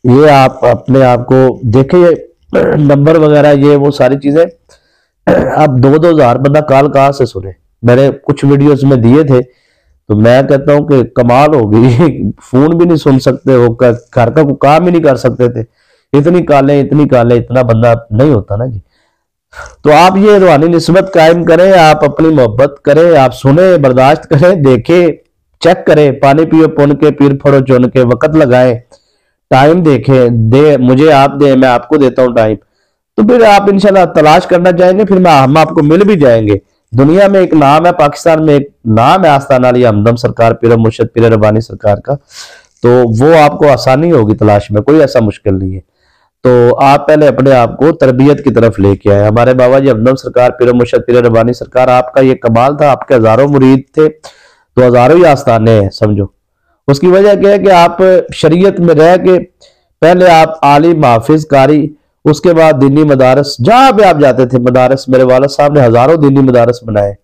[SPEAKER 1] ये आप अपने आप को देखिए, नंबर वगैरह ये वो सारी चीजें अब 2-2 हज़ार बंदा कॉल कहाँ से सुने। मैंने कुछ वीडियोस में दिए थे, तो मैं कहता हूँ कि कमाल होगी फोन भी नहीं सुन सकते हो, घर का कोई काम ही नहीं कर सकते थे, इतनी कालें इतना बंदा नहीं होता ना जी। तो आप ये रूहानी निस्बत कायम करें, आप अपनी मोहब्बत करें, आप सुने, बर्दाश्त करें, देखें, चेक करें, पानी पियो पुन के, पीर फड़ो चुन के, वक्त लगाएं, टाइम देखें, दे मुझे आप दे, मैं आपको देता हूं टाइम, तो फिर आप इंशाल्लाह तलाश करना चाहेंगे, फिर हम आपको मिल भी जाएंगे। दुनिया में एक नाम है, पाकिस्तान में एक नाम है आस्ताना अली हमदम सरकार पीर मुर्शद पीर रब्बानी सरकार का, तो वो आपको आसानी होगी तलाश में, कोई ऐसा मुश्किल नहीं है। तो आप पहले अपने आप को तरबियत की तरफ लेके आए। हमारे बाबा जी हमदम सरकार पीर मुर्शद पीर रब्बानी सरकार, आपका ये कमाल था, आपके हजारों मुरीद थे तो हजारों ही आस्ताने हैं समझो। उसकी वजह क्या है कि आप शरीयत में रह के पहले आप आलिम हाफिज कारी, उसके बाद दीनी मदारस, जहां पे आप जाते थे मदारस, मेरे वालिद साहब ने हजारों दीनी मदारस बनाए।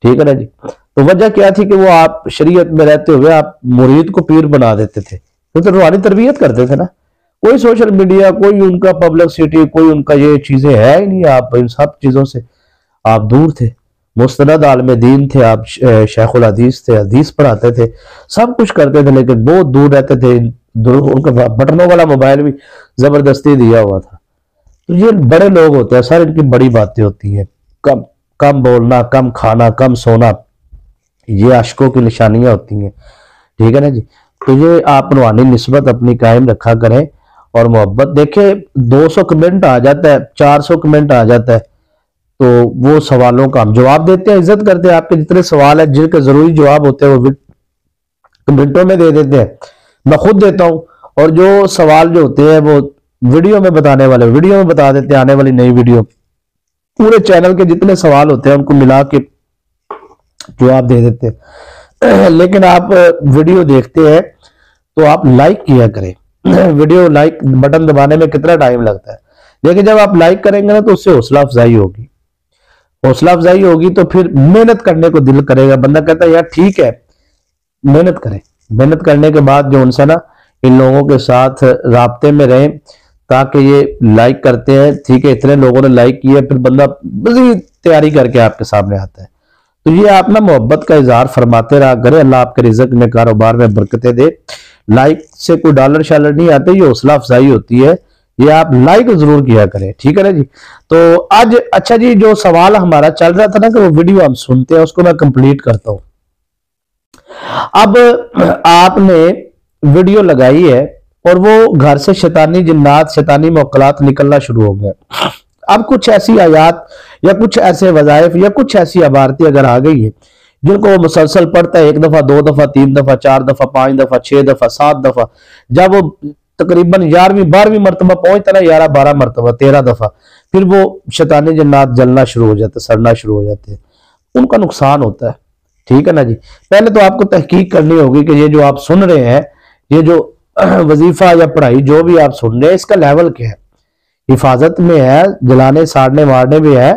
[SPEAKER 1] ठीक है ना जी। तो वजह क्या थी कि वो आप शरीयत में रहते हुए आप मुरीद को पीर बना देते थे, तो रूहानी तरबियत करते थे ना। कोई सोशल मीडिया, कोई उनका पब्लिसिटी, कोई उनका ये चीजें है ही नहीं, आप इन सब चीजों से आप दूर थे। मुस्तनद आलम दीन थे आप, शेखुल हदीस थे, हदीस पढ़ाते थे, सब कुछ करते थे, लेकिन बहुत दूर रहते थे। उनका बटनों वाला मोबाइल भी जबरदस्ती दिया हुआ था। तो ये बड़े लोग होते हैं सर, इनकी बड़ी बातें होती हैं, कम कम बोलना, कम खाना, कम सोना, ये आशिकों की निशानियां होती हैं। ठीक है ना जी। तो ये आप रूहानी निस्बत अपनी कायम रखा करें, और मोहब्बत देखे 200 कमेंट आ जाता है, 400 कमेंट आ जाता है, तो वो सवालों का हम जवाब देते हैं, इज्जत करते हैं। आपके जितने सवाल है जिनके जरूरी जवाब होते हैं वो कमेंटों में दे देते हैं, मैं खुद देता हूं। और जो सवाल जो होते हैं वो वीडियो में बताने वाले वीडियो में बता देते हैं, आने वाली नई वीडियो पूरे चैनल के जितने सवाल होते हैं उनको मिला के जवाब दे देते हैं। लेकिन आप वीडियो देखते हैं तो आप लाइक किया करें। वीडियो लाइक बटन दबाने में कितना टाइम लगता है, लेकिन जब आप लाइक करेंगे ना तो उससे हौसला अफजाई होगी, हौसला अफजाई होगी तो फिर मेहनत करने को दिल करेगा। बंदा कहता है यार ठीक है मेहनत करें, मेहनत करने के बाद जो उनसे ना इन लोगों के साथ राब्ते में रहें, ताकि ये लाइक करते हैं, ठीक है इतने लोगों ने लाइक किया, फिर बंदा मज़ीद तैयारी करके आपके सामने आता है। तो ये आप ना मोहब्बत का इजहार फरमाते रहा करें, अल्लाह आपके रिज़्क में, कारोबार में बरकतें दे। लाइक से कोई डॉलर शालर नहीं आते, ये हौसला अफजाई होती है, ये आप लाइक जरूर किया करें। ठीक है ना जी। तो आज अच्छा जी, जो सवाल हमारा चल रहा था ना कि वो वीडियो हम सुनते हैं, उसको मैं कंप्लीट करता हूं। अब आपने वीडियो लगाई है और वो घर से शैतानी जिन्नात, शैतानी मौकलात निकलना शुरू हो गया। अब कुछ ऐसी आयात या कुछ ऐसे वज़ाइफ या कुछ ऐसी इबारतें अगर आ गई है जिनको वो मुसलसल पढ़ता है, 1 दफा 2 दफा 3 दफा 4 दफा 5 दफा 6 दफा 7 दफा, जब वो तकरीबन 11वीं 12वीं मरतबा पहुंचता ना, 11 12 मरतबा 13 दफा, फिर वो शैतानी जिन्नात जलना शुरू हो जाते, सड़ना शुरू हो जाते हैं, उनका नुकसान होता है। ठीक है ना जी। पहले तो आपको तहकीक करनी होगी कि ये जो आप सुन रहे हैं, ये जो वजीफा या पढ़ाई जो भी आप सुन रहे हैं, इसका लेवल क्या है, हिफाजत में है, जलाने साड़ने मारने में है,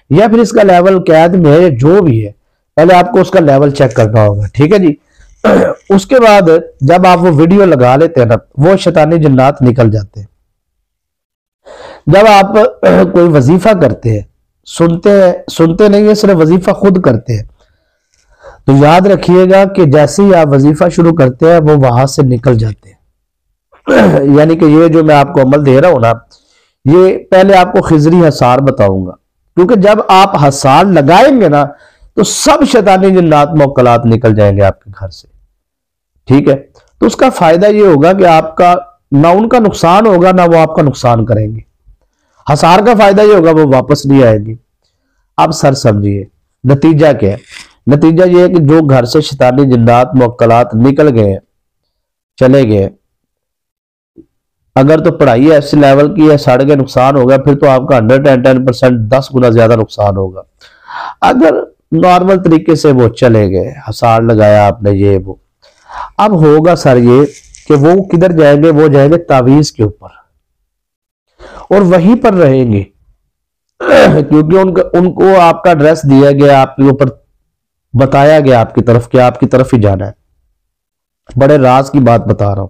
[SPEAKER 1] या फिर इसका लेवल कैद में है, या जो भी है, पहले आपको उसका लेवल चेक करना होगा। ठीक है जी। उसके बाद जब आप वो वीडियो लगा लेते हैं ना, वो शैतानी जिन्नात निकल जाते हैं। जब आप कोई वजीफा करते हैं, सुनते नहीं है, सिर्फ वजीफा खुद करते हैं, तो याद रखिएगा कि जैसे ही आप वजीफा शुरू करते हैं वो वहां से निकल जाते हैं। यानी कि ये जो मैं आपको अमल दे रहा हूं ना, ये पहले आपको खिजरी हसार बताऊंगा, क्योंकि जब आप हसार लगाएंगे ना तो सब शैतानी जिन्नात मुअक्कलात निकल जाएंगे आपके घर से। ठीक है, तो उसका फायदा ये होगा कि आपका ना उनका नुकसान होगा ना वो आपका नुकसान करेंगे। हसार का फायदा ये होगा वो वापस नहीं आएगी। अब सर समझिए नतीजा क्या है। नतीजा ये है कि जो घर से शैतानी जिन्नात मुअक्कलात निकल गए, चले गए, अगर तो पढ़ाई ऐसे लेवल की है, सड़ के नुकसान होगा, फिर तो आपका 110% 10 गुना ज्यादा नुकसान होगा। अगर नॉर्मल तरीके से वो चले गए, हसार लगाया आपने, ये वो, अब होगा सर ये कि वो किधर जाएंगे, वो जाएंगे तावीज के ऊपर और वहीं पर रहेंगे क्योंकि उनको आपका एड्रेस दिया गया, आपके ऊपर बताया गया आपकी तरफ कि आपकी तरफ ही जाना है। बड़े राज की बात बता रहा हूं।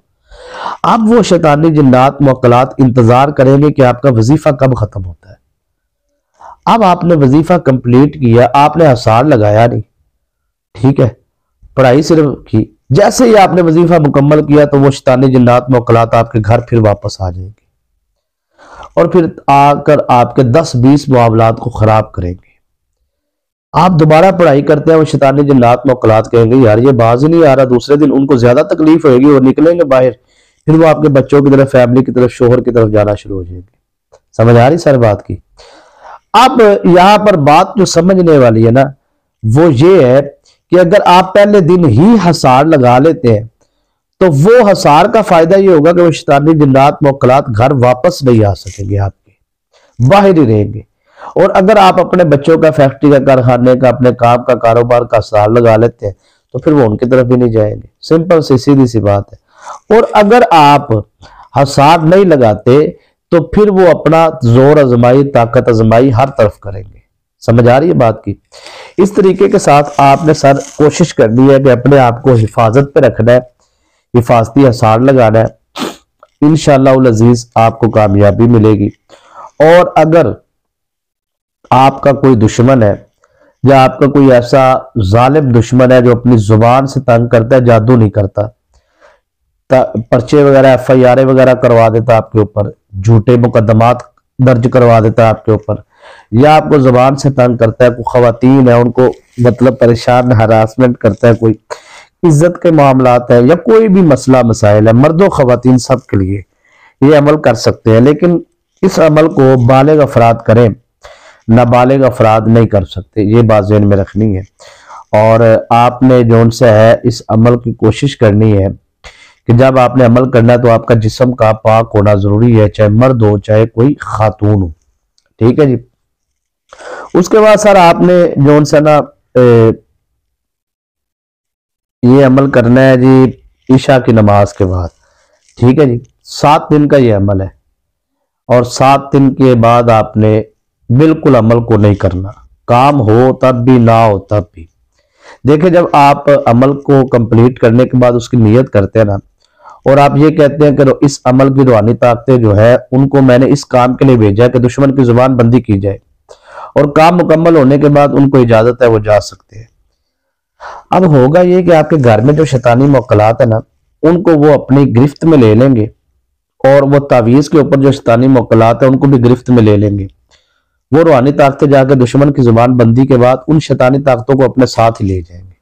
[SPEAKER 1] अब वो शैतानी जिन्नात मुअक्कलात इंतजार करेंगे कि आपका वजीफा कब खत्म होता है। अब आपने वजीफा कंप्लीट किया, आपने हसार लगाया नहीं, ठीक है, पढ़ाई सिर्फ की। जैसे ही आपने वजीफा मुकम्मल किया तो वो शैतानी जिन्नात मुअक्कलात आपके घर फिर वापस आ जाएंगे और फिर आकर आपके 10-20 मामलात को खराब करेंगे। आप दोबारा पढ़ाई करते हैं, वो शैतानी जिन्नात मुअक्कलात कहेंगे यार ये बाज ही नहीं आ रहा, दूसरे दिन उनको ज्यादा तकलीफ होगी और निकलेंगे बाहर, फिर वो आपके बच्चों की तरफ, फैमिली की तरफ, शोहर की तरफ जाना शुरू हो जाएंगे। समझ आ रही सर बात की। अब यहां पर बात जो समझने वाली है ना वो ये है कि अगर आप पहले दिन ही हसार लगा लेते हैं तो वो हसार का फायदा ये होगा कि वो शैतानी जिन्नात मुअक्कलात घर वापस नहीं आ सकेंगे, आपके बाहर ही रहेंगे। और अगर आप अपने बच्चों का, फैक्ट्री का, कारखाने का, अपने काम का, कारोबार का हसार लगा लेते हैं तो फिर वो उनकी तरफ भी नहीं जाएंगे। सिंपल सी सीधी सी बात है। और अगर आप हसार नहीं लगाते तो फिर वो अपना जोर आजमाई, ताकत आजमाई हर तरफ करेंगे। समझ आ रही है बात की। इस तरीके के साथ आपने सर कोशिश करनी है कि अपने आप को हिफाजत पे रखना है, हिफाजती हसार लगाना है। इंशाअल्लाह उल अजीज आपको कामयाबी मिलेगी। और अगर आपका कोई दुश्मन है या आपका कोई ऐसा जालिम दुश्मन है जो अपनी जुबान से तंग करता है, जादू नहीं करता, पर्चे वगैरह, FIR वगैरह करवा देता आपके ऊपर, झूठे मुकदमात दर्ज करवा देता है आपके ऊपर, या आपको जुबान से तंग करता है, कोई खवातीन है उनको मतलब परेशान, हरासमेंट करता है, कोई इज्जत के मामलात है या कोई भी मसला मसाइल है, मर्दों खवातीन सब के लिए ये अमल कर सकते हैं। लेकिन इस अमल को बालिग अफराद करें, नाबालिग अफराद नहीं कर सकते, ये बात ज़हन में रखनी है। और आपने जो से है इस अमल की कोशिश करनी है कि जब आपने अमल करना है तो आपका जिस्म का पाक होना जरूरी है, चाहे मर्द हो चाहे कोई खातून हो। ठीक है जी। उसके बाद सर आपने जो सा ना ये अमल करना है जी ईशा की नमाज के बाद। ठीक है जी। 7 दिन का ये अमल है और 7 दिन के बाद आपने बिल्कुल अमल को नहीं करना, काम हो तब भी ना हो तब भी। देखिए जब आप अमल को कंप्लीट करने के बाद उसकी नियत करते हैं ना और आप ये कहते हैं कि इस अमल की रूहानी ताकतें जो है उनको मैंने इस काम के लिए भेजा है कि दुश्मन की जुबान बंदी की जाए, और काम मुकम्मल होने के बाद उनको इजाजत है वो जा सकते हैं। अब होगा ये कि आपके घर में जो शैतानी मुअक्कलात है ना उनको वो अपनी गिरफ्त में ले लेंगे और वो तावीज के ऊपर जो शैतानी मुअक्कलात है उनको भी गिरफ्त में ले लेंगे। वो रूहानी ताकतें जाकर दुश्मन की जुबान बंदी के बाद उन शैतानी ताकतों को अपने साथ ही ले जाएंगे।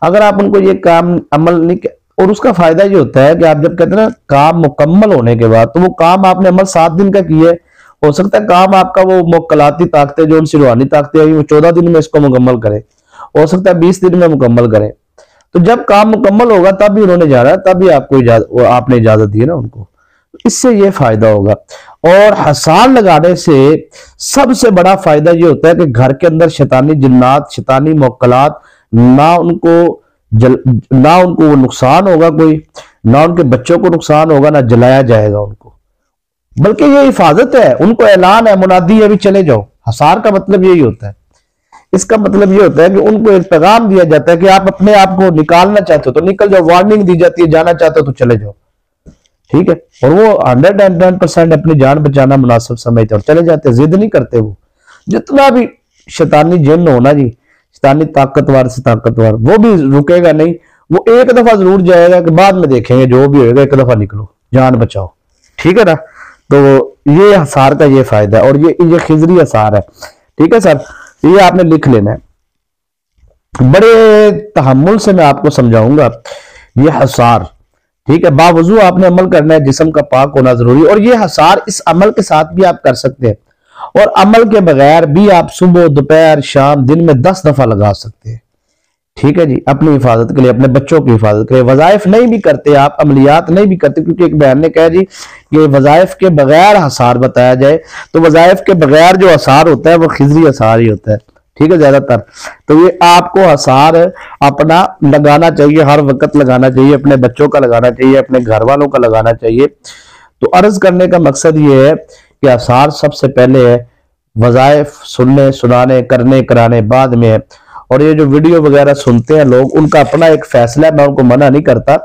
[SPEAKER 1] अगर आप उनको ये काम अमल नहीं, और उसका फायदा ये होता है कि आप जब कहते हैं ना काम मुकम्मल होने के बाद, तो वो काम आपने अमल 7 दिन का किया है, हो सकता है काम आपका वो मुअक्कलाती ताकतें जो उनसे रूहानी ताकतें आई वो 14 दिन में इसको मुकम्मल करे, हो सकता है 20 दिन में मुकम्मल करे। तो जब काम मुकम्मल होगा तब भी उन्होंने जाना है, तब भी आपको आपने इजाजत दी है ना उनको, इससे ये फायदा होगा। और हसार लगाने से सबसे बड़ा फायदा ये होता है कि घर के अंदर शैतानी जिन्नात, शैतानी मुअक्कलात ना उनको वो नुकसान होगा कोई, ना उनके बच्चों को नुकसान होगा, ना जलाया जाएगा उनको, बल्कि ये हिफाजत है, उनको ऐलान है, मुनादी है भी चले जाओ। हसार का मतलब यही होता है। इसका मतलब ये होता है कि उनको एक पैगाम दिया जाता है कि आप अपने आप को निकालना चाहते हो तो निकल जाओ, वार्निंग दी जाती है, जाना चाहते हो तो चले जाओ। ठीक है। और वो 110% अपनी जान बचाना मुनासिब समझते और चले जाते, जिद नहीं करते। वो जितना भी शैतानी जिन्न हो ना जी, शैतानी ताकतवर से ताकतवर, वो भी रुकेगा नहीं, वो एक दफा जरूर जाएगा कि बाद में देखेंगे, जो भी होएगा एक दफा निकलो, जान बचाओ। ठीक है ना, तो ये हसार का ये फायदा है, और ये खिजरी हसार है। ठीक है सर, ये आपने लिख लेना है, बड़े तहम्मुल से मैं आपको समझाऊंगा ये हसार। ठीक है, बावजू आपने अमल करना है, जिस्म का पाक होना जरूरी है। और ये हसार इस अमल के साथ भी आप कर सकते हैं, और अमल के बगैर भी आप सुबह दोपहर शाम दिन में 10 दफा लगा सकते हैं। ठीक है जी, अपनी हिफाजत के लिए, अपने बच्चों की हिफाजत के लिए। वजाइफ नहीं भी करते आप, अमलियात नहीं भी करते, क्योंकि एक बयान ने कहा जी कि वजाइफ के बगैर हसार बताया जाए, तो वजाइफ के बगैर जो हसार होता है वो खिजरी हसार ही होता है। ठीक है, ज्यादातर। तो ये आपको हसार अपना लगाना चाहिए, हर वक्त लगाना चाहिए, अपने बच्चों का लगाना चाहिए, अपने घर वालों का लगाना चाहिए। तो अर्ज करने का मकसद ये है कि हसार सबसे पहले है, वजाइफ सुनने सुनाने करने कराने बाद में है। और ये जो वीडियो वगैरह सुनते हैं लोग, उनका अपना एक फैसला है, मैं उनको मना नहीं करता,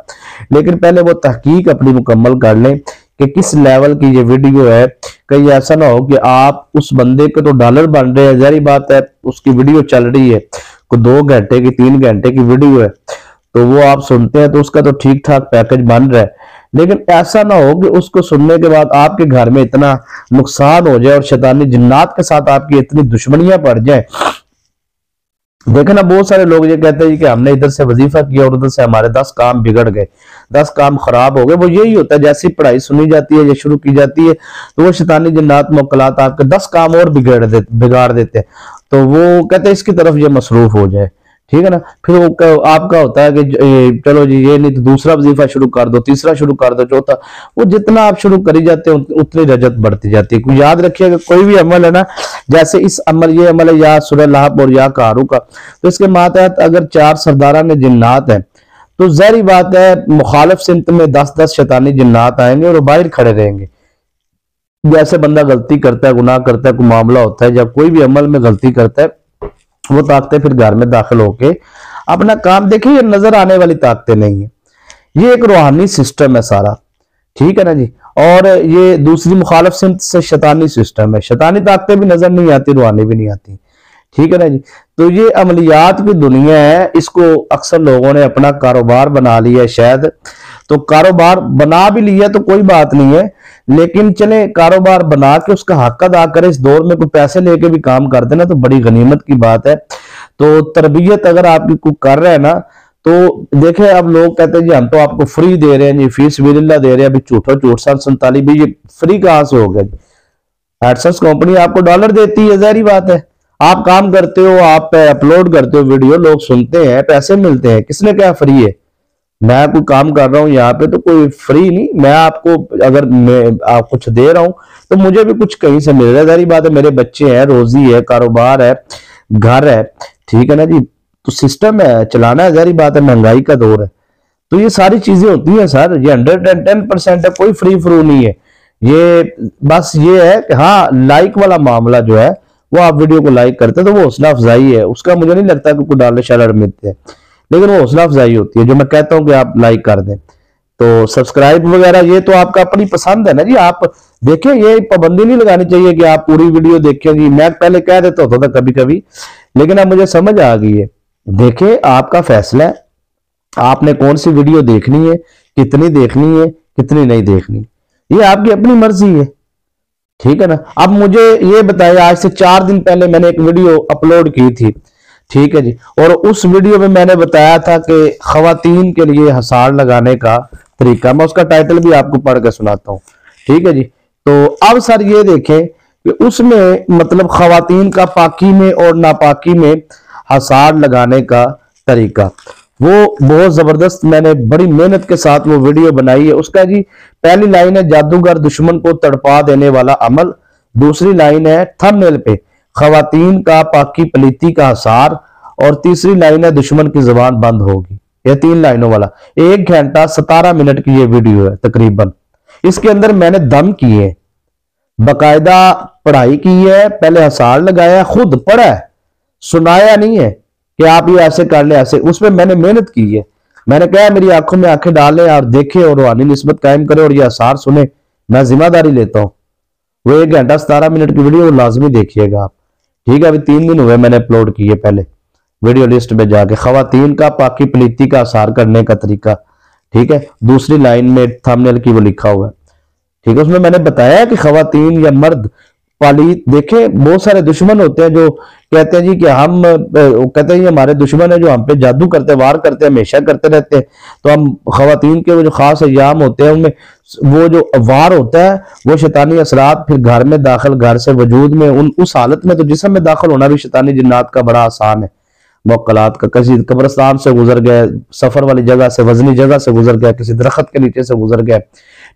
[SPEAKER 1] लेकिन पहले वो तहकीक अपनी मुकम्मल कर लें कि किस लेवल की ये वीडियो है। कहीं ऐसा ना हो कि आप उस बंदे के तो डॉलर बन रहे हैं, जारी बात है, उसकी वीडियो चल रही है, कोई 2 घंटे की 3 घंटे की वीडियो है, तो वो आप सुनते हैं तो उसका तो ठीक ठाक पैकेज बन रहा है, लेकिन ऐसा ना हो कि उसको सुनने के बाद आपके घर में इतना नुकसान हो जाए और शैतानी जिन्नात के साथ आपकी इतनी दुश्मनियां पड़ जाए। देखे ना, बहुत सारे लोग ये कहते हैं कि हमने इधर से वजीफा किया और उधर से हमारे 10 काम बिगड़ गए, 10 काम खराब हो गए। वो यही होता है, जैसी पढ़ाई सुनी जाती है या शुरू की जाती है, तो वो शैतानी जिन्नात मुक्कलात आपके 10 काम और बिगाड़ देते हैं। तो वो कहते हैं इसकी तरफ ये मसरूफ हो जाए। ठीक है ना, फिर वो आपका होता है कि चलो जी ये नहीं तो दूसरा वजीफा शुरू कर दो, तीसरा शुरू कर दो, चौथा। वो जितना आप शुरू करी जाते हैं उतनी रजत बढ़ती जाती है। याद रखिएगा, कोई भी अमल है ना, जैसे इस अमल, ये अमल है या सूरह लहब और या कारू का, तो इसके मातहत अगर 4 सरदारा ने जिन्नात है, तो जाहिर बात है मुखालिफ सिमत में 10-10 शैतानी जिन्नात आएंगे और बाहर खड़े रहेंगे। जैसे बंदा गलती करता है, गुनाह करता है, कोई मामला होता है, जब कोई भी अमल में गलती करता है, वो ताकतें फिर घर में दाखिल होके अपना काम, देखिए ये नजर आने वाली ताकतें नहीं है, ये एक रूहानी सिस्टम है सारा। ठीक है ना जी, और ये दूसरी मुखालिफ सिमत से शैतानी सिस्टम है, शैतानी ताकतें भी नजर नहीं आती, रूहानी भी नहीं आती। ठीक है ना जी, तो ये अमलियात की दुनिया है, इसको अक्सर लोगों ने अपना कारोबार बना लिया है शायद। तो कारोबार बना भी लिया तो कोई बात नहीं है, लेकिन चले कारोबार बना के उसका हक अदा करें। इस दौर में कोई पैसे लेके भी काम कर देना तो बड़ी गनीमत की बात है। तो तरबियत अगर आपकी कोई कर रहे हैं ना, तो देखे, अब लोग कहते हैं जी हम तो आपको फ्री दे रहे हैं जी, फीस बिल्ला दे रहे हैं, अभी झूठा झूठ 47 भी, ये फ्री कहां से हो गया जी? एडसेंस कंपनी आपको डॉलर देती है, जाहिर बात है, आप काम करते हो, आप अपलोड करते हो वीडियो, लोग सुनते हैं, पैसे मिलते हैं। किसने क्या फ्री है? मैं कोई काम कर रहा हूं यहाँ पे तो कोई फ्री नहीं, मैं आपको अगर मैं आप कुछ दे रहा हूं तो मुझे भी कुछ कहीं से मिल रहा है। जाहिर बात है, मेरे बच्चे हैं, रोजी है, कारोबार है, घर है। ठीक है ना जी, तो सिस्टम है, चलाना है, जाहिर बात है, महंगाई का दौर है, तो ये सारी चीजें होती हैं सर। ये 110% है, कोई फ्री फ्रू नहीं है। ये बस ये है कि हाँ, लाइक वाला मामला जो है, वो आप वीडियो को लाइक करते हैं तो वो हौसला अफजाई है, उसका मुझे नहीं लगता कि कोई डॉलर शॉलर मिलते हैं, लेकिन वो हौसला अफजाई होती है जो मैं कहता हूं कि आप लाइक कर दें। तो सब्सक्राइब वगैरह ये तो आपका अपनी पसंद है ना जी, आप देखें, ये पाबंदी नहीं लगानी चाहिए कि आप पूरी वीडियो देखें जी। मैं पहले कह देता होता था कभी कभी, लेकिन अब मुझे समझ आ गई है। देखें, आपका फैसला है, आपने कौन सी वीडियो देखनी है, कितनी देखनी है, कितनी नहीं देखनी, ये आपकी अपनी मर्जी है। ठीक है ना, अब मुझे ये बताइए, आज से 4 दिन पहले मैंने एक वीडियो अपलोड की थी, ठीक है जी, और उस वीडियो में मैंने बताया था कि खवातीन के लिए हसार लगाने का तरीका, मैं उसका टाइटल भी आपको पढ़ के सुनाता हूँ। ठीक है जी, तो अब सर ये देखें कि उसमें मतलब खवातीन का पाकी में और नापाकी में हसार लगाने का तरीका, वो बहुत जबरदस्त, मैंने बड़ी मेहनत के साथ वो वीडियो बनाई है। उसका जी पहली लाइन है, जादूगर दुश्मन को तड़पा देने वाला अमल। दूसरी लाइन है थंबनेल पे, खवातीन का पाकी पलीती का हसार। और तीसरी लाइन है, दुश्मन की जुबान बंद होगी। ये 3 लाइनों वाला 1 घंटा 17 मिनट की ये वीडियो है तकरीबन। इसके अंदर मैंने दम किए, बकायदा पढ़ाई की है, पहले हसार लगाया, खुद पढ़ा है, सुनाया नहीं है कि आप ये ऐसे कर ले ऐसे, उसमें मैंने मेहनत की है। मैंने कहा मेरी आंखों में आंखें डालें और देखे और रूहानी निस्बत कायम करे और ये हसार सुने, मैं जिम्मेदारी लेता हूं। वो 1 घंटा 17 मिनट की वीडियो लाजमी देखिएगा आप। ठीक है, अभी 3 दिन हुए मैंने अपलोड किए, पहले वीडियो लिस्ट में जाके खवातीन का पाकी पलीती का हसार करने का तरीका। ठीक है, दूसरी लाइन में थंबनेल की वो लिखा हुआ है। ठीक है, उसमें मैंने बताया कि खवातीन या मर्द पालीत, देखे बहुत सारे दुश्मन होते हैं जो कहते हैं जी कि हम कहते हैं ये हमारे दुश्मन है जो हम पे जादू करते हैं, वार करते हैं, हमेशा करते रहते हैं। तो हम खवातीन के वो जो खास अय्याम होते हैं उनमें वो जो वार होता है वो शैतानी असरात फिर घर में दाखिल, घर से वजूद में उस हालत में तो जिस्म में दाखिल होना भी शैतानी जिन्नात का बड़ा आसान है। मुक्कलात का, किसी कब्रिस्तान से गुजर गए, सफर वाली जगह से, वजनी जगह से गुजर गया, किसी दरख्त के नीचे से गुजर गया,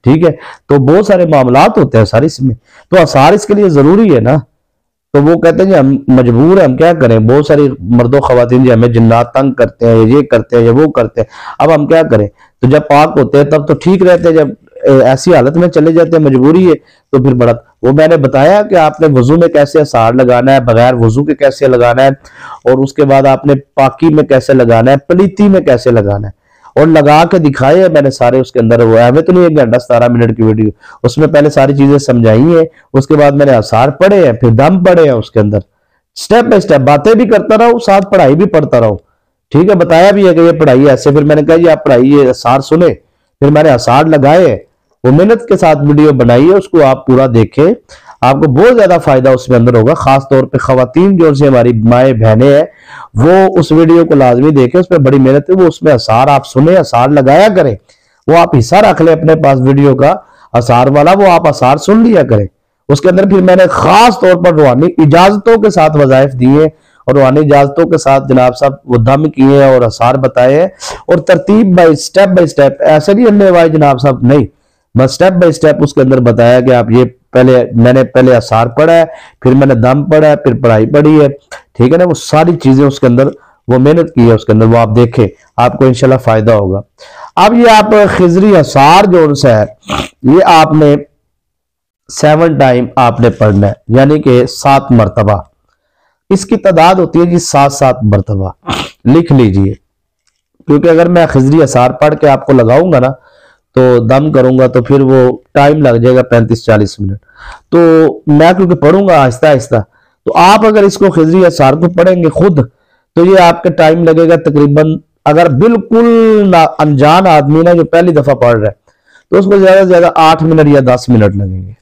[SPEAKER 1] ठीक है, तो बहुत सारे मामलात होते हैं सारे इसमें, तो आसार इसके लिए जरूरी है ना। तो वो कहते हैं जी हम मजबूर हैं, हम क्या करें, बहुत सारी मर्दों खवातीन जी हमें जिन्नात तंग करते हैं, ये करते हैं, ये वो करते हैं, अब हम क्या करें। तो जब पाक होते हैं तब तो ठीक रहते हैं, जब ऐसी हालत में चले जाते हैं, मजबूरी है, तो फिर बड़ा वो मैंने बताया कि आपने वजू में कैसे आसार लगाना है, बगैर वजू के कैसे लगाना है, और उसके बाद आपने पाकी में कैसे लगाना है, पलीती में कैसे लगाना है, और लगा के दिखाए है मैंने सारे उसके अंदर। वो हमें तो नहीं 1 घंटा 17 मिनट की वीडियो, उसमें पहले सारी चीजें समझाई है, उसके बाद मैंने आसार पढ़े हैं, फिर दम पढ़े हैं, उसके अंदर स्टेप बाय स्टेप बातें भी करता रहो, साथ पढ़ाई भी पढ़ता रहो। ठीक है, बताया भी है कि ये पढ़ाई ऐसे, फिर मैंने कहा जी आप पढ़ाई ये आसार सुने, फिर मैंने आसार लगाए, वो मेहनत के साथ वीडियो बनाई है, उसको आप पूरा देखें, आपको बहुत ज्यादा फायदा उसमें अंदर होगा। खास तौर पे खवातीन जो से हमारी माए बहनें हैं वो उस वीडियो को लाजमी देखें, उसमें बड़ी मेहनत है, वो उसमें आसार आप सुने, आसार लगाया करें, वो आप हिस्सा रख ले अपने पास वीडियो का आसार वाला, वो आप आसार सुन लिया करें। उसके अंदर फिर मैंने खास तौर पर रूहानी इजाजतों के साथ वजाइफ दिए और रूहानी इजाजतों के साथ जनाब साहब वो दम किए हैं और आसार बताए हैं, और तरतीब बाय स्टेप ऐसे नहीं अन्य वाई जनाब साहब, नहीं, बस स्टेप बाय स्टेप उसके अंदर बताया कि आप ये मैंने पहले आसार पढ़ा है, फिर मैंने दम पढ़ा है, फिर पढ़ाई पढ़ी है, ठीक है ना, वो सारी चीजें उसके अंदर वो मेहनत की है उसके अंदर, वो आप देखें, आपको इंशाल्लाह फायदा होगा। अब ये आप खिजरी आसार जो है ये आपने 7 टाइम आपने पढ़ना है, यानी कि 7 मरतबा, इसकी तादाद होती है जी 7 मरतबा, लिख लीजिए, क्योंकि अगर मैं खिजरी आसार पढ़ के आपको लगाऊंगा ना तो दम करूंगा तो फिर वो टाइम लग जाएगा 35-40 मिनट, तो मैं क्योंकि पढ़ूंगा आहिस्ता आहिस्ता, तो आप अगर इसको खिजरी आसार को पढ़ेंगे खुद तो ये आपके टाइम लगेगा तकरीबन, अगर बिल्कुल अनजान आदमी ना जो पहली दफा पढ़ रहा है तो उसको ज्यादा से ज्यादा 8 मिनट या 10 मिनट लगेंगे।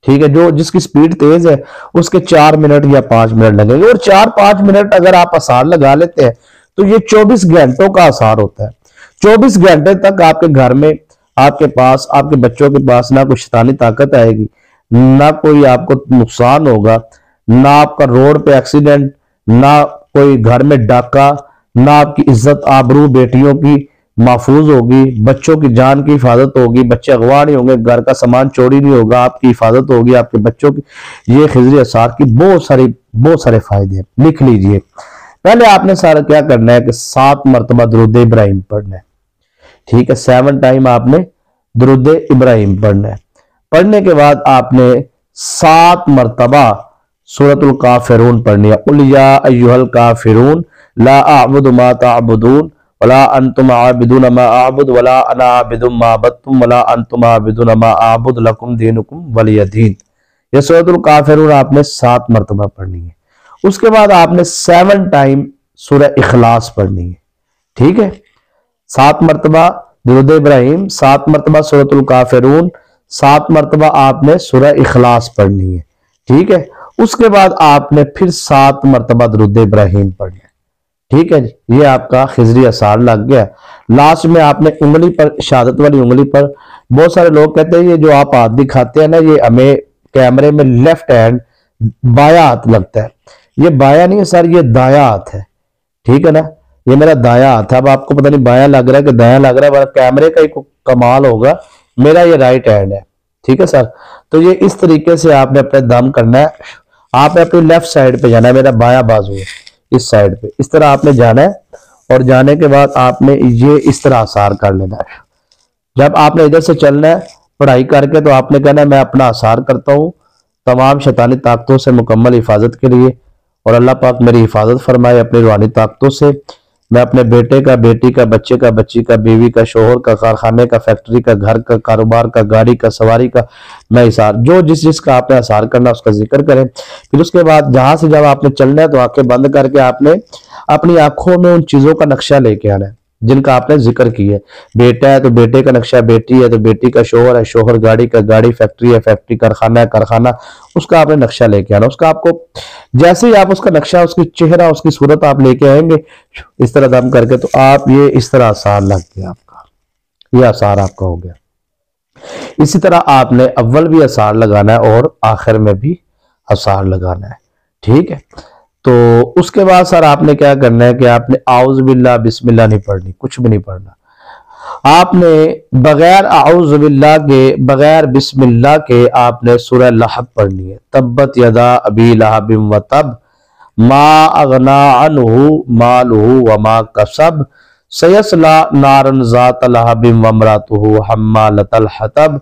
[SPEAKER 1] ठीक है, जो जिसकी स्पीड तेज है उसके 4 मिनट या 5 मिनट लगेंगे, और 4-5 मिनट अगर आप आसार लगा लेते हैं तो ये 24 घंटों का आसार होता है। 24 घंटे तक आपके घर में, आपके पास, आपके बच्चों के पास ना कोई शैतानी ताकत आएगी, ना कोई आपको नुकसान होगा, ना आपका रोड पे एक्सीडेंट, ना कोई घर में डाका, ना आपकी इज्जत आबरू बेटियों की महफूज होगी, बच्चों की जान की हिफाजत होगी, बच्चे अगवा नहीं होंगे, घर का सामान चोरी नहीं होगा, आपकी हिफाजत होगी, आपके बच्चों की। ये खिजरी आसार की बहुत सारे फायदे हैं, लिख लीजिए। पहले आपने सारा क्या करना है कि 7 मरतबा दुरूद इब्राहिम पढ़ना है। ठीक है, 7 टाइम आपने दुरूद इब्राहिम पढ़ना है। पढ़ने के बाद आपने 7 मरतबा सूरतुल काफिरून पढ़नी है। कुल या अय्युहल काफिरून ला अअबुदु मा तअबुदून वला अंतुम आबिदून मा अअबुद वला अना आबिदुम मा अबदतुम वला अंतुम आबिदून मा अअबुद लकुम दीनुकुम वलिय दीन। ये सूरतुल काफिरून आपने 7 मरतबा पढ़नी है। उसके बाद आपने 7 टाइम सूरह इखलास पढ़नी है। ठीक है, 7 मरतबा दुरूद इब्राहिम, 7 मरतबा सूरतुल काफिरून, 7 मरतबा आपने सूरह इखलास पढ़नी है। ठीक है, उसके बाद आपने फिर 7 मरतबा दुरूद इब्राहिम पढ़ना है। ठीक है जी, ये आपका खिजरी आसार लग गया। लास्ट में आपने उंगली पर, शहादत वाली उंगली पर, बहुत सारे लोग कहते हैं ये जो आप हाथ दिखाते हैं ना, ये हमें कैमरे में लेफ्ट हैंड बाया हाथ लगता है, ये बाया नहीं है सर, ये दाया हाथ है। ठीक है ना, ये मेरा दाया हाथ है। अब आपको पता नहीं बाया लग रहा है कि दाया लग रहा है, कैमरे का ही कमाल होगा, मेरा ये राइट हैंड है। ठीक है सर, तो ये इस तरीके से आपने अपने दम करना है। आपने अपनी लेफ्ट साइड पे जाना है, मेरा बाया बाजू है इस साइड पे, इस तरह आपने जाना है, और जाने के बाद आपने ये इस तरह आसार कर लेना है। जब आपने इधर से चलना है पढ़ाई करके तो आपने कहना है मैं अपना आसार करता हूँ तमाम शैतानी ताकतों से मुकम्मल हिफाजत के लिए, और अल्लाह पाक मेरी हिफाजत फरमाए अपनी रूहानी ताकतों से। मैं अपने बेटे का, बेटी का, बच्चे का, बच्ची का, बीवी का, शोहर का, कारखाने का, फैक्ट्री का, घर का, कारोबार का, गाड़ी का, सवारी का, मैं इसार, जो जिसका आपने आसार करना उसका जिक्र करें। फिर उसके बाद जहां से जब आपने चलना है तो आंखें बंद करके आपने अपनी आंखों में उन चीजों का नक्शा लेके आना है। जिनका आपने जिक्र किया है। बेटा है तो बेटे का नक्शा, बेटी है तो बेटी का, शोहर है शोहर, गाड़ी का गाड़ी, फैक्ट्री है फैक्ट्री, कारखाना है कारखाना, उसका आपने नक्शा लेके आना। उसका आपको जैसे ही आप उसका नक्शा, उसकी चेहरा, उसकी सूरत आप लेके आएंगे इस तरह दम करके, तो आप ये इस तरह आसार लग गया आपका, ये आसार आपका हो गया। इसी तरह आपने अव्वल भी आसार लगाना है और आखिर में भी आसार लगाना है, ठीक है। तो उसके बाद सर आपने क्या करना है कि आपने आउज़ बिल्लाह बिस्मिल्लाह नहीं पढ़नी, कुछ भी नहीं पढ़ना। आपने बगैर आउज़ बिल्लाह के, बगैर बिस्मिल्लाह के आपने सूरह लहब पढ़नी है। तब्बत यदा अबी लहबिन व तब, मा अगना अन्हु मालुहु व मा कसब, सयस्ला नारन ज़ात लहबिन व इम्रातुहु हम्मालतल हतब,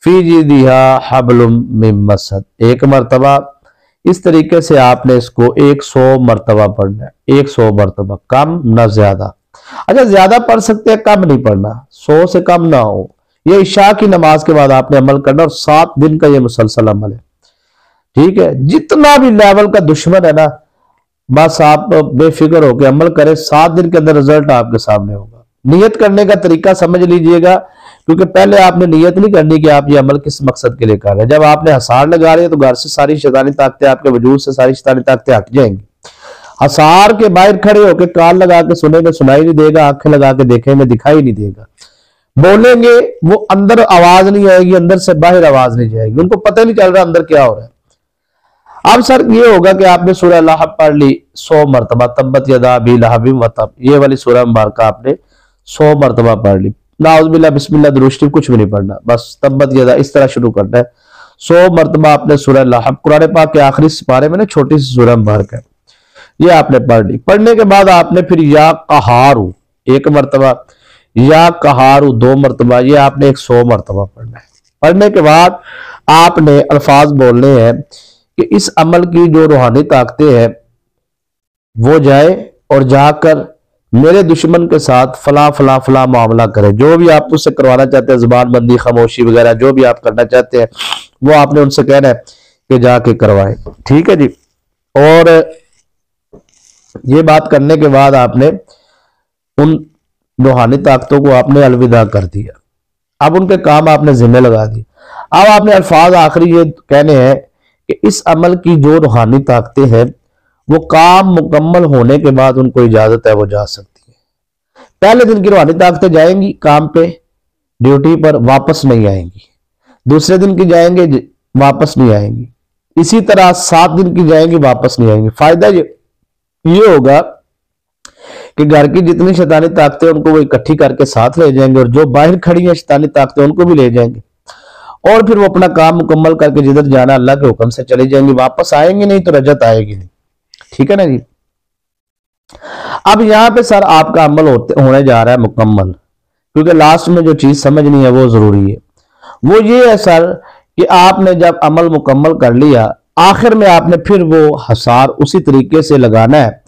[SPEAKER 1] फी जिदिहा हब्लुम मिन मसद। एक मरतबा इस तरीके से आपने इसको 100 मरतबा पढ़ना है, 100 मरतबा, कम ना ज्यादा। अच्छा ज्यादा पढ़ सकते हैं, कम नहीं पढ़ना, 100 से कम ना हो। ये इशा की नमाज के बाद आपने अमल करना, और 7 दिन का ये मुसलसल अमल है, ठीक है। जितना भी लेवल का दुश्मन है ना, बस आप बेफिक्र होकर अमल करें, 7 दिन के अंदर रिजल्ट आपके सामने होगा। नियत करने का तरीका समझ लीजिएगा, क्योंकि पहले आपने नियत नहीं करनी कि आप ये अमल किस मकसद के लिए कर रहे हैं। जब आपने हसार लगा रहे हैं तो घर से सारी शैतानी ताकतें, आपके वजूद से सारी शैतानी ताकतें हट जाएंगी। हसार के बाहर खड़े होकर कान लगा के सुनेंगे, सुनाई नहीं देगा, आंखें लगा के देखेंगे, दिखाई नहीं देगा। बोलेंगे वो अंदर आवाज नहीं आएगी, अंदर से बाहर आवाज नहीं जाएगी, उनको पता नहीं चल रहा अंदर क्या हो रहा है। अब सर ये होगा कि आपने सूरह लहब पढ़ ली 100 मरतबा, तब्बत यदा अबी लहबिन व तब, ये वाली सूरह मुबारक आपने 100 मरतबा पढ़ ली। नाउज़ुबिल्लाह बिस्मिल्लाह दुरूद शरीफ कुछ भी नहीं पढ़ना, बस तब्बत यदा इस तरह शुरू करना है। 100 मरतबा आपने सूरह लहब, कुरान पाक के आखिरी सिपारे में ना छोटी सी सूरह मुबारक है, ये आपने पढ़ ली। पढ़ने के बाद आपने फिर या कहारू 1 मरतबा, या कहारू 2 मरतबा, ये आपने 100 मरतबा पढ़ना है। पढ़ने के बाद आपने अल्फाज बोलने हैं कि इस अमल की जो रूहानी ताकतें हैं वो जाए और जाकर मेरे दुश्मन के साथ फला फला फला मामला करे। जो भी आप उससे करवाना चाहते हैं, जुबान बंदी, खामोशी वगैरह जो भी आप करना चाहते हैं, वो आपने उनसे कहना है कि जाके करवाएं, ठीक है जी। और ये बात करने के बाद आपने उन रूहानी ताकतों को आपने अलविदा कर दिया, अब उनके काम आपने जिम्मे लगा दिए। अब आपने अल्फाज आखिरी ये कहने हैं कि इस अमल की जो रूहानी ताकतें हैं वो काम मुकम्मल होने के बाद उनको इजाजत है वो जा सकती है। पहले दिन की रूहानी ताकतें जाएंगी काम पे, ड्यूटी पर, वापस नहीं आएंगी। दूसरे दिन की जाएंगे, वापस नहीं आएंगी। इसी तरह 7 दिन की जाएंगी, वापस नहीं आएंगी। फायदा ये होगा कि घर की जितनी शैतानी ताकतें उनको वो इकट्ठी करके साथ ले जाएंगे, और जो बाहर खड़ी है शैतानी ताकतें उनको भी ले जाएंगे, और फिर वो अपना काम मुकम्मल करके जिधर जाना अल्लाह के हुक्म से चली जाएंगी। वापस आएंगे नहीं तो रजत आएगी नहीं, ठीक है ना जी। अब यहां पे सर आपका अमल होने जा रहा है मुकम्मल, क्योंकि लास्ट में जो चीज समझनी है वो जरूरी है। वो ये है सर कि आपने जब अमल मुकम्मल कर लिया, आखिर में आपने फिर वो हसार उसी तरीके से लगाना है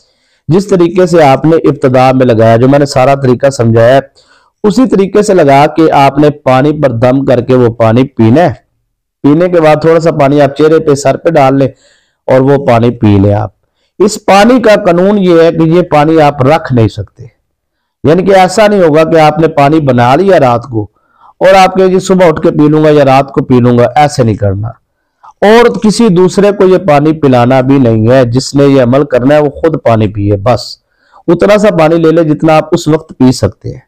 [SPEAKER 1] जिस तरीके से आपने इब्तदा में लगाया। जो मैंने सारा तरीका समझाया उसी तरीके से लगा के आपने पानी पर दम करके वो पानी पीना है। पीने के बाद थोड़ा सा पानी आप चेहरे पे, सर पे डाल लें और वो पानी पी लें आप। इस पानी का कानून ये है कि ये पानी आप रख नहीं सकते, यानी कि ऐसा नहीं होगा कि आपने पानी बना लिया रात को और आपके जी सुबह उठ के पी लूंगा या रात को पी लूंगा, ऐसे नहीं करना। और किसी दूसरे को ये पानी पिलाना भी नहीं है। जिसने ये अमल करना है वो खुद पानी पिए, बस उतना सा पानी ले ले जितना आप उस वक्त पी सकते हैं।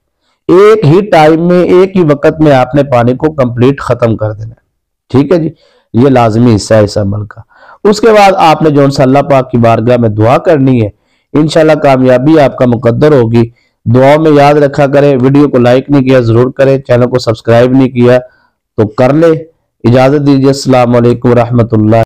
[SPEAKER 1] एक ही टाइम में, एक ही वक्त में आपने पानी को कंप्लीट खत्म कर देना है, ठीक है जी। ये लाजमी हिस्सा है इस अमल का। उसके बाद आपने जो अल्लाह पाक की बारगाह में दुआ करनी है, इंशाल्लाह कामयाबी आपका मुकद्दर होगी। दुआओं में याद रखा करें। वीडियो को लाइक नहीं किया जरूर करें, चैनल को सब्सक्राइब नहीं किया तो कर ले। इजाजत दीजिए। अस्सलाम वालेकुम रहमतुल्लाह।